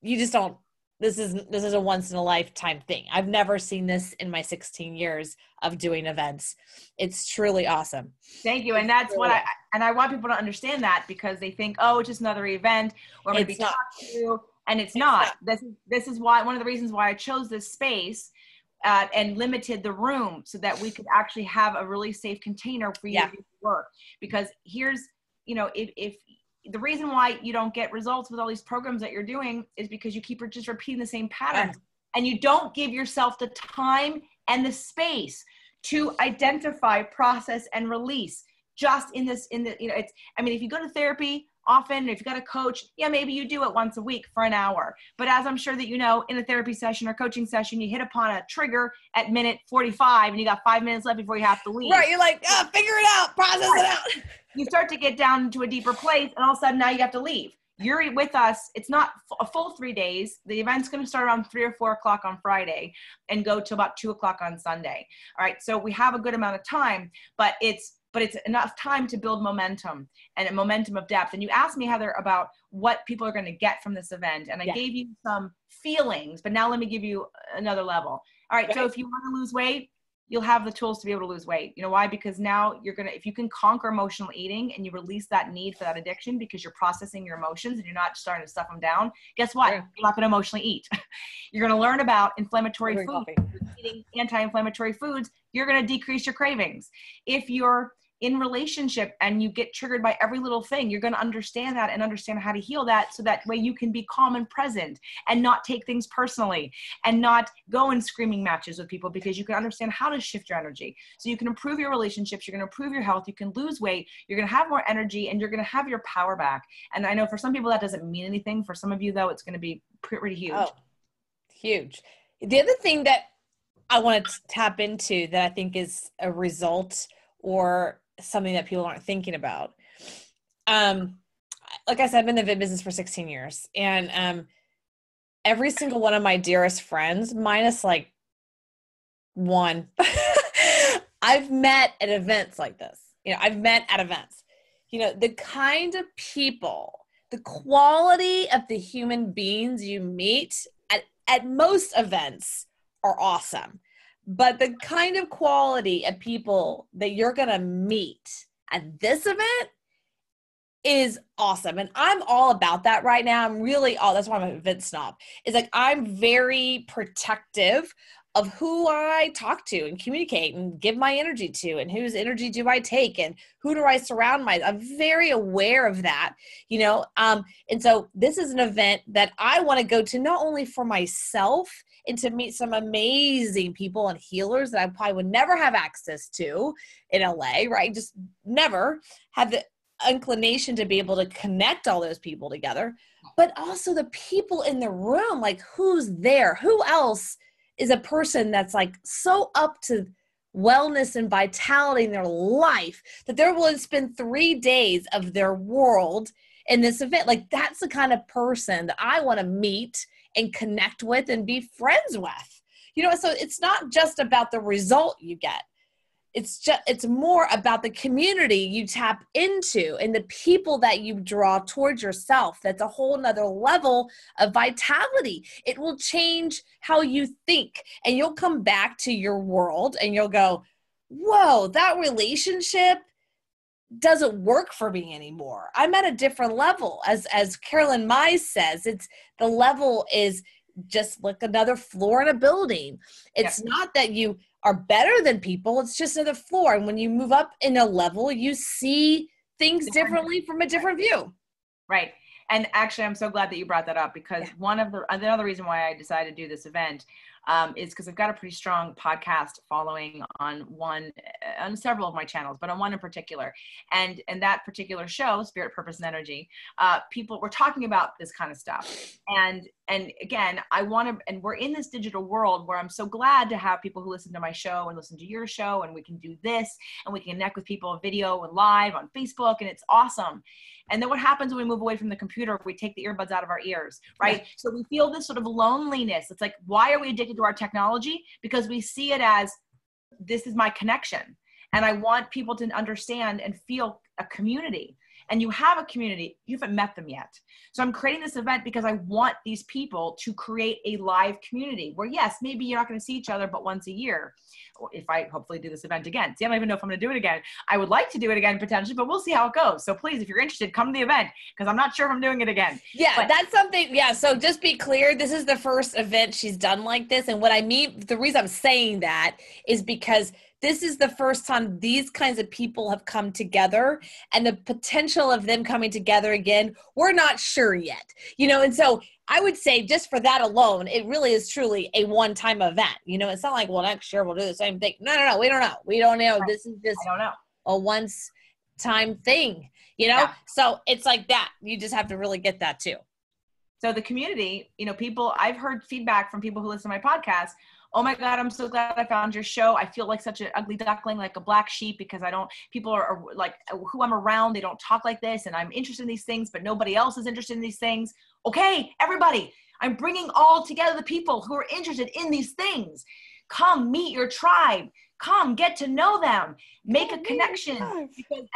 you just don't, this is a once in a lifetime thing. I've never seen this in my 16 years of doing events. It's truly awesome. Thank you. And that's what I want people to understand that, because they think, oh, it's just another event or maybe talk to you. And it's not. This is why, one of the reasons why I chose this space and limited the room so that we could actually have a really safe container for you to do work. Because here's, if the reason why you don't get results with all these programs that you're doing is because you keep just repeating the same patterns, and you don't give yourself the time and the space to identify, process, and release. Just it's, if you go to therapy often, if you got a coach, maybe you do it once a week for an hour. But as I'm sure that in a therapy session or coaching session, you hit upon a trigger at minute 45 and you got 5 minutes left before you have to leave. Right. You're like, figure it out, process it out. You start to get down to a deeper place, and all of a sudden now you have to leave. You're with us. It's not a full 3 days. The event's going to start around 3 or 4 o'clock on Friday and go to about 2 o'clock on Sunday. All right. So we have a good amount of time, but it's enough time to build momentum and a momentum of depth. And you asked me, Heather, about what people are going to get from this event. And I gave you some feelings, but now let me give you another level. All right. So if you want to lose weight, you'll have the tools to be able to lose weight. You know why? Because now if you can conquer emotional eating and you release that need for that addiction because you're processing your emotions and you're not starting to stuff them down, guess what? You're not going to emotionally eat. You're going to learn about inflammatory foods. Eating anti-inflammatory foods, you're going to decrease your cravings. If you're in relationship and you get triggered by every little thing, you're going to understand that and understand how to heal that, so that way you can be calm and present and not take things personally and not go in screaming matches with people, because you can understand how to shift your energy. So you can improve your relationships, you're going to improve your health, you can lose weight, you're going to have more energy, and you're going to have your power back. And I know for some people that doesn't mean anything. For some of you though, it's going to be pretty huge. Oh, huge. The other thing that I want to tap into that I think is a result or something that people aren't thinking about. Like I said, I've been in the business for 16 years, and every single one of my dearest friends, minus like one, I've met at events like this. I've met at events. The kind of people, the quality of the human beings you meet at most events are awesome. But the kind of quality of people that you're going to meet at this event is awesome. And I'm all about that right now. I'm really that's why I'm an event snob. It's like, I'm very protective of who I talk to and communicate and give my energy to, and whose energy do I take, and who do I surround myself. I'm very aware of that, and so this is an event that I want to go to not only for myself and to meet some amazing people and healers that I probably would never have access to in LA, right? Just never have the inclination to be able to connect all those people together, but also the people in the room, like who's there, who else is a person that's like so up to wellness and vitality in their life that they're willing to spend 3 days of their world in this event. Like, that's the kind of person that I want to meet and connect with and be friends with. So it's not just about the result you get. It's more about the community you tap into and the people that you draw towards yourself. That's a whole nother level of vitality. It will change how you think, and you'll come back to your world and you'll go, whoa, that relationship doesn't work for me anymore. I'm at a different level. As Carolyn Mize says, the level is just like another floor in a building. It's not that you are better than people. It's just another floor. And when you move up in a level, you see things differently from a different view. Right. And actually, I'm so glad that you brought that up, because another reason why I decided to do this event is because I've got a pretty strong podcast following on several of my channels, but on one in particular. And that particular show, Spirit, Purpose, and Energy, people were talking about this kind of stuff. And again, and we're in this digital world where I'm so glad to have people who listen to my show and listen to your show, and we can do this, and we can connect with people video and live on Facebook, and it's awesome. And then what happens when we move away from the computer? We take the earbuds out of our ears, right? Yeah. So we feel this sort of loneliness. It's like, why are we addicted to our technology? Because we see it as, this is my connection. And I want people to understand and feel a community. And you have a community, you haven't met them yet. So I'm creating this event because I want these people to create a live community where, yes, maybe you're not going to see each other but once a year. Or if I hopefully do this event again. See, I don't even know if I'm going to do it again. I would like to do it again potentially, but we'll see how it goes. So please, if you're interested, come to the event because I'm not sure if I'm doing it again. Yeah, but that's something. Yeah. So just be clear. This is the first event she's done like this. And what I mean, the reason I'm saying that is because this is the first time these kinds of people have come together, and the potential of them coming together again, we're not sure yet, and so I would say just for that alone, it really is truly a one-time event. It's not like, well, next year we'll do the same thing. No, we don't know. We don't know. Right. This is just a once-time thing, Yeah. So it's like that. You just have to really get that too. So the community, people, I've heard feedback from people who listen to my podcast. Oh my God, I'm so glad I found your show. I feel like such an ugly duckling, like a black sheep, because people are like who I'm around, they don't talk like this, and I'm interested in these things, but nobody else is interested in these things. Okay, everybody, I'm bringing all together the people who are interested in these things. Come meet your tribe. Come get to know them. Make a connection.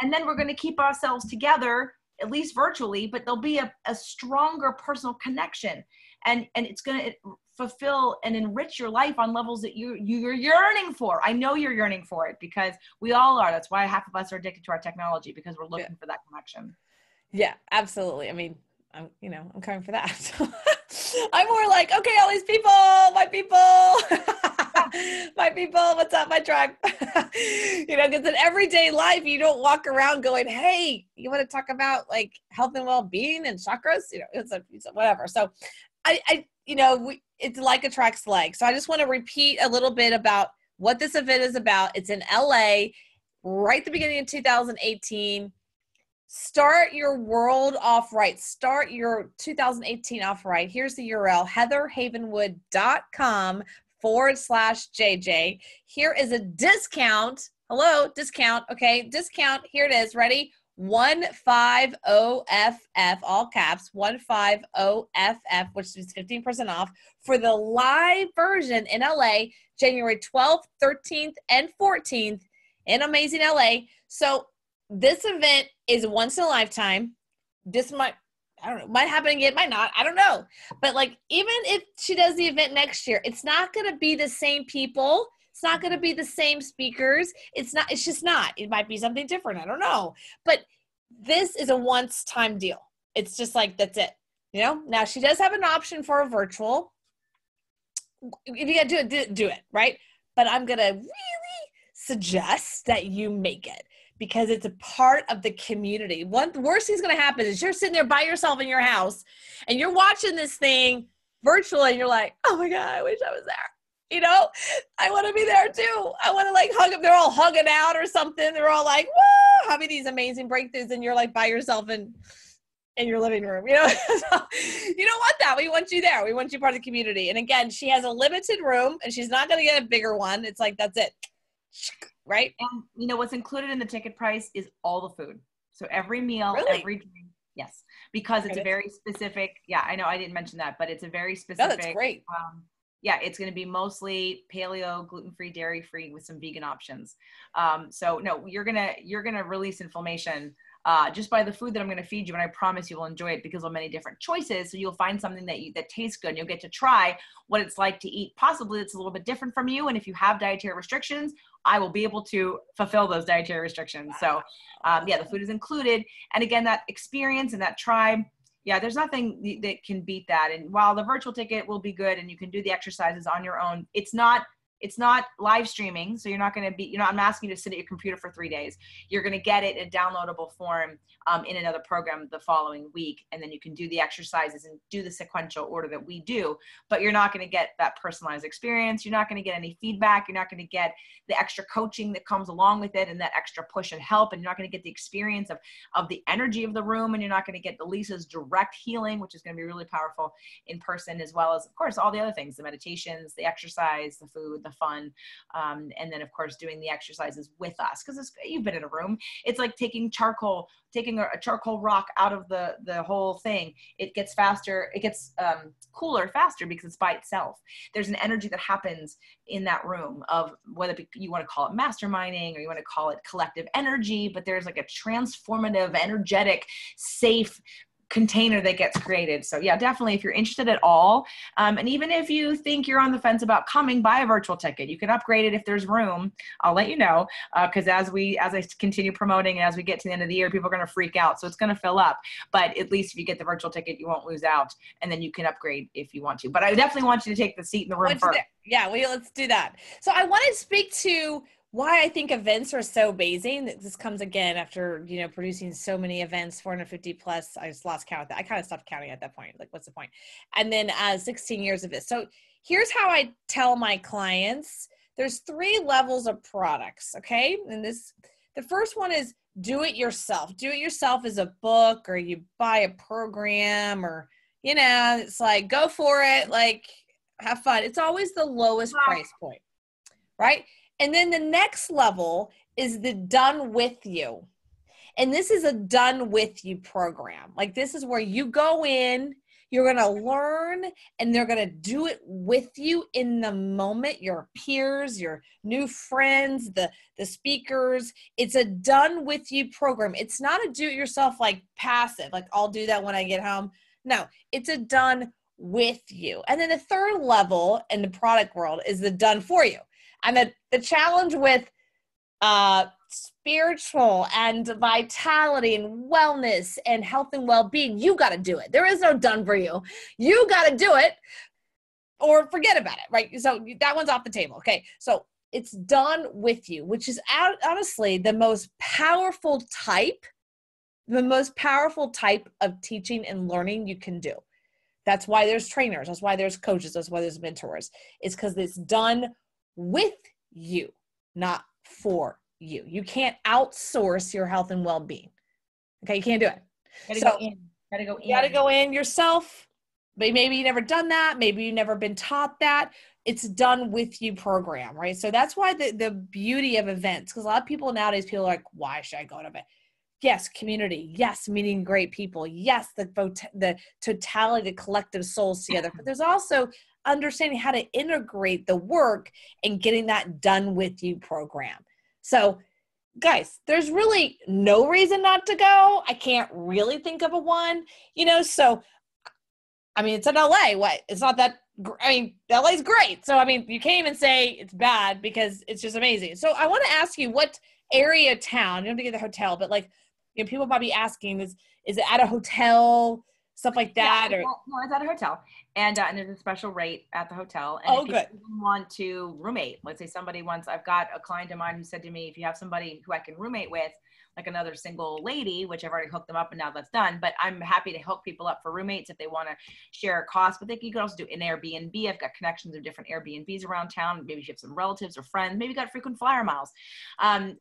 And then we're going to keep ourselves together, at least virtually, but there'll be a stronger personal connection. And it's going to fulfill and enrich your life on levels that you're yearning for. I know you're yearning for it because we all are. That's why half of us are addicted to our technology, because we're looking for that connection. Yeah, absolutely. I mean, I'm coming for that. I'm more like, okay, all these people, my people, my people, what's up, my tribe? Because in everyday life, you don't walk around going, hey, you want to talk about like health and well-being and chakras? It's whatever. So it's like attracts like. So I just want to repeat a little bit about what this event is about. It's in LA, right at the beginning of 2018. Start your world off right. Start your 2018 off right. Here's the URL, heatherhavenwood.com/JJ. Here is a discount. Hello, discount. Okay, discount. Here it is. Ready? 150FF, all caps, 150FF, which is 15% off for the live version in LA, January 12th, 13th, and 14th in amazing LA. So this event is once in a lifetime. This might happen again, might not, I don't know. But like, even if she does the event next year, it's not going to be the same people. It's not going to be the same speakers. It's just not. It might be something different. I don't know. But this is a once-time deal. It's just like, that's it. Now she does have an option for a virtual. If you got to do it, right? But I'm going to really suggest that you make it, because it's a part of the community. The worst thing's going to happen is you're sitting there by yourself in your house and you're watching this thing virtually and you're like, oh my God, I wish I was there. I want to be there too. I want to like hug them. They're all hugging out or something. They're all like, woo, having these amazing breakthroughs, and you're like by yourself in your living room. So, you don't want that. We want you there. We want you part of the community. And again, she has a limited room and she's not going to get a bigger one. It's like, that's it. Right? And what's included in the ticket price is all the food. So every meal, really? Every drink. Yes. Because it's a very specific, I know I didn't mention that, but it's a very specific. No, that's great. It's going to be mostly paleo, gluten-free, dairy-free with some vegan options. So no, you're going to release inflammation just by the food that I'm going to feed you. And I promise you will enjoy it because of many different choices. So you'll find something that tastes good. And you'll get to try what it's like to eat. Possibly it's a little bit different from you. And if you have dietary restrictions, I will be able to fulfill those dietary restrictions. Wow. So the food is included. And again, that experience and that tribe, there's nothing that can beat that. And while the virtual ticket will be good and you can do the exercises on your own, it's not live streaming. So I'm asking you to sit at your computer for 3 days. You're going to get it in downloadable form in another program the following week. And then you can do the exercises and do the sequential order that we do, but you're not going to get that personalized experience. You're not going to get any feedback. You're not going to get the extra coaching that comes along with it and that extra push and help. And you're not going to get the experience of the energy of the room. And you're not going to get the Lisa's direct healing, which is going to be really powerful in person, as well as, of course, all the other things, the meditations, the exercise, the food, the fun. And then of course doing the exercises with us, because you've been in a room. It's like taking a charcoal rock out of the whole thing. It gets faster. It gets cooler faster because it's by itself. There's an energy that happens in that room of whether you want to call it masterminding or you want to call it collective energy, but there's like a transformative, energetic, safe container that gets created. So yeah, definitely if you're interested at all, and even if you think you're on the fence about coming, buy a virtual ticket. You can upgrade it if there's room. I'll let you know, because as I continue promoting and as we get to the end of the year, people are going to freak out, so it's going to fill up. But at least if you get the virtual ticket, you won't lose out, and then you can upgrade if you want to. But I definitely want you to take the seat in the room first. Yeah, let's do that. So I want to speak to why I think events are so amazing. This comes again after, producing so many events, 450 plus. I just lost count of that. I kind of stopped counting at that point. Like, what's the point? And then 16 years of it. So here's how I tell my clients. There's 3 levels of products, okay? And the first one is do it yourself. Do it yourself as a book, or you buy a program, or, it's like, go for it. Like, have fun. It's always the lowest price point, right? And then the next level is the done with you. And this is a done with you program. Like, this is where you go in, you're going to learn, and they're going to do it with you in the moment, your peers, your new friends, the speakers. It's a done with you program. It's not a do it yourself, like passive, like I'll do that when I get home. No, it's a done with you. And then the third level in the product world is the done for you. And the challenge with spiritual and vitality and wellness and health and well-being, you got to do it. There is no done for you. You got to do it or forget about it, right? So that one's off the table. Okay. So it's done with you, which is honestly the most powerful type of teaching and learning you can do. That's why there's trainers. That's why there's coaches. That's why there's mentors. It's because it's done with you, not for you. You can't outsource your health and well-being. Okay, you can't do it. Gotta go in. You gotta go in yourself. But maybe you never done that. Maybe you never been taught that. It's done with you program, right? So that's why the beauty of events, because a lot of people nowadays, people are like, why should I go to an event? Yes, community. Yes, meeting great people. Yes, the totality, the collective souls together. But there's also understanding how to integrate the work and getting that done with you program. So guys, there's really no reason not to go. I can't really think of a one, so, it's in LA. It's not that, LA's great. So, you can't even say it's bad because it's just amazing. So I want to ask you, what area, town, you don't have to get the hotel, but people might be asking, is it at a hotel? Stuff like that? Yeah, no, it's at a hotel, and there's a special rate at the hotel. And if you want to roommate, let's say I've got a client of mine who said to me, if you have somebody who I can roommate with, like another single lady, which I've already hooked them up and now that's done, but I'm happy to hook people up for roommates if they want to share a cost. But you could also do an Airbnb. I've got connections of different Airbnbs around town. Maybe you have some relatives or friends, maybe you got frequent flyer miles.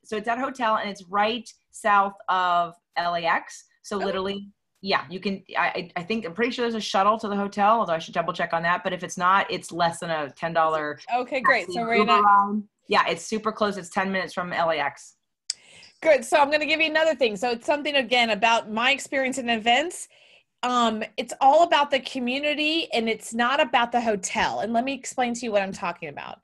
So it's at a hotel, and it's right south of LAX. So literally, yeah, you can, I'm pretty sure there's a shuttle to the hotel, although I should double check on that. But if it's not, it's less than a $10. Okay, great. So yeah, it's super close. It's 10 minutes from LAX. Good. So I'm going to give you another thing. So it's something, again, about my experience in events. It's all about the community, and it's not about the hotel. And let me explain to you what I'm talking about.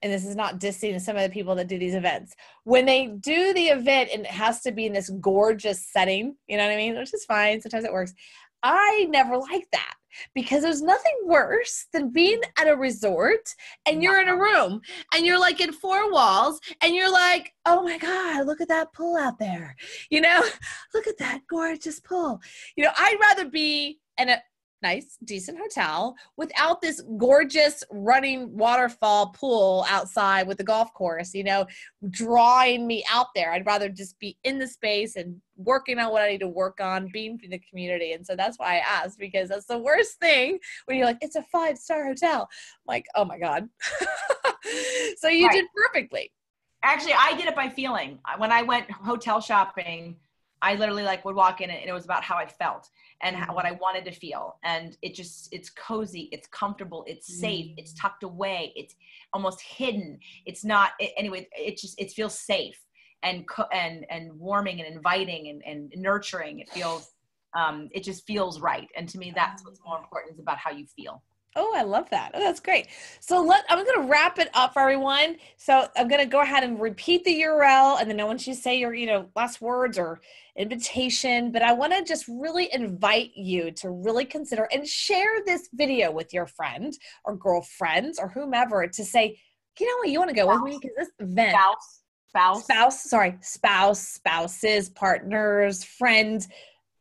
And this is not dissing some of the people that do these events. When they do the event, and it has to be in this gorgeous setting, you know what I mean? Which is fine. Sometimes it works. I never like that, because there's nothing worse than being at a resort and you're in a room and you're like in 4 walls and you're like, oh my God, look at that pool out there. Look at that gorgeous pool. I'd rather be in a nice, decent hotel without this gorgeous running waterfall pool outside with the golf course, drawing me out there. I'd rather just be in the space and working on what I need to work on, being in the community. And so that's why I asked, because that's the worst thing when you're like, it's a 5-star hotel. I'm like, oh my God. So you did perfectly. Actually, I did it by feeling. When I went hotel shopping, I literally like would walk in and it was about how I felt and what I wanted to feel. And it's cozy, it's comfortable, it's safe, it's tucked away, it's almost hidden. It's not, anyway, it feels safe and warming and inviting and nurturing. It feels, it just feels right. And to me, that's what's more important, is about how you feel. Oh, I love that. Oh, that's great. So I'm going to wrap it up for everyone. So I'm going to go ahead and repeat the URL, and then I want you to say your, last words or invitation, but I want to just really invite you to really consider and share this video with your friend or girlfriends or whomever to say, you know what, you want to go with me? Because this event, spouses, partners, friends,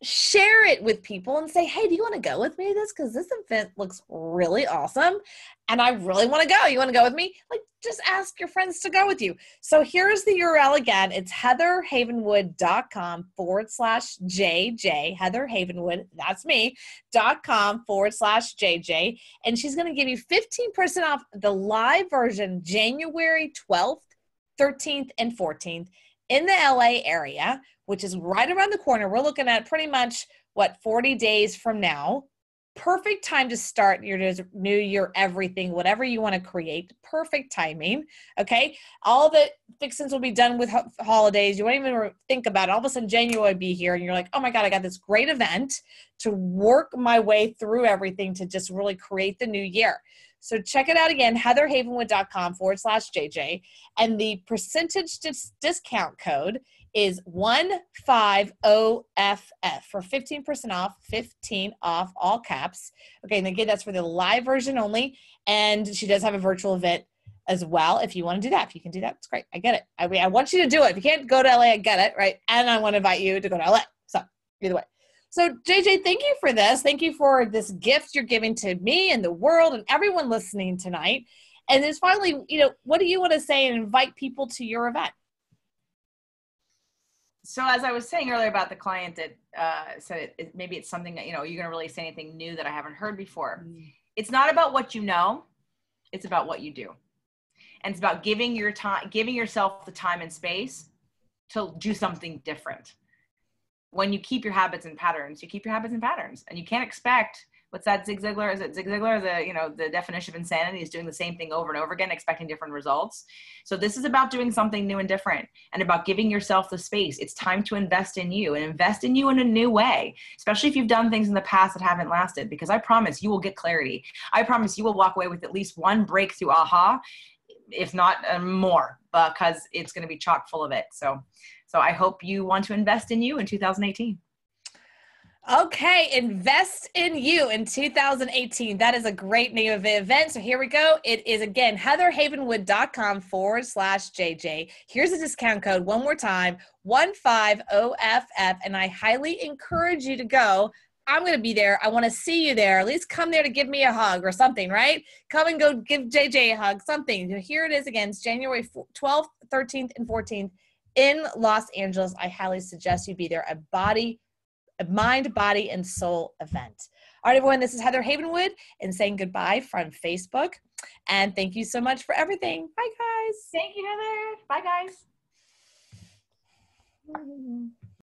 share it with people and say, hey, do you want to go with me to this? Because this event looks really awesome and I really want to go. You want to go with me? Like, just ask your friends to go with you. So here's the URL again. It's heatherhavenwood.com/JJ. Heather Havenwood, that's me, .com/JJ. And she's going to give you 15% off the live version January 12th, 13th, and 14th in the LA area, which is right around the corner. We're looking at pretty much, 40 days from now. Perfect time to start your new year, everything, whatever you want to create. Perfect timing, okay? All the fixings will be done with holidays. You won't even think about it. All of a sudden, January will be here, and you're like, oh my God, I got this great event to work my way through everything to just really create the new year. So check it out again, heatherhavenwood.com/JJ. And the percentage discount code is 150FF for 15% off, 15 off, all caps. Okay, and again, that's for the live version only. And she does have a virtual event as well. If you want to do that, if you can do that, it's great. I get it. I mean, I want you to do it. If you can't go to LA, I get it, right? And I want to invite you to go to LA. So either way. So JJ, thank you for this. Thank you for this gift you're giving to me and the world and everyone listening tonight. And then finally, what do you want to say and invite people to your event? So as I was saying earlier about the client that said maybe it's something that, you're going to really say anything new that I haven't heard before. It's not about what you know. It's about what you do. And it's about giving yourself the time and space to do something different. When you keep your habits and patterns, you keep your habits and patterns. And you can't expect, what's that, Zig Ziglar? Is it Zig Ziglar? The definition of insanity is doing the same thing over and over again, expecting different results. So this is about doing something new and different and about giving yourself the space. It's time to invest in you and invest in you in a new way, especially if you've done things in the past that haven't lasted, because I promise you will get clarity. I promise you will walk away with at least one breakthrough aha, if not more, because it's going to be chock full of it. So I hope you want to invest in you in 2018. Okay, invest in you in 2018. That is a great name of the event. So here we go. It is, again, heatherhavenwood.com/JJ. Here's a discount code one more time, 150FF. And I highly encourage you to go. I'm going to be there. I want to see you there. At least come there to give me a hug or something, right? Come and go give JJ a hug, something. Here it is again. It's January 12th, 13th, and 14th. In Los Angeles. I highly suggest you be there. A mind, body, and soul event. All right, everyone, this is Heather Havenwood and saying goodbye from Facebook. And thank you so much for everything. Bye, guys. Thank you, Heather. Bye, guys.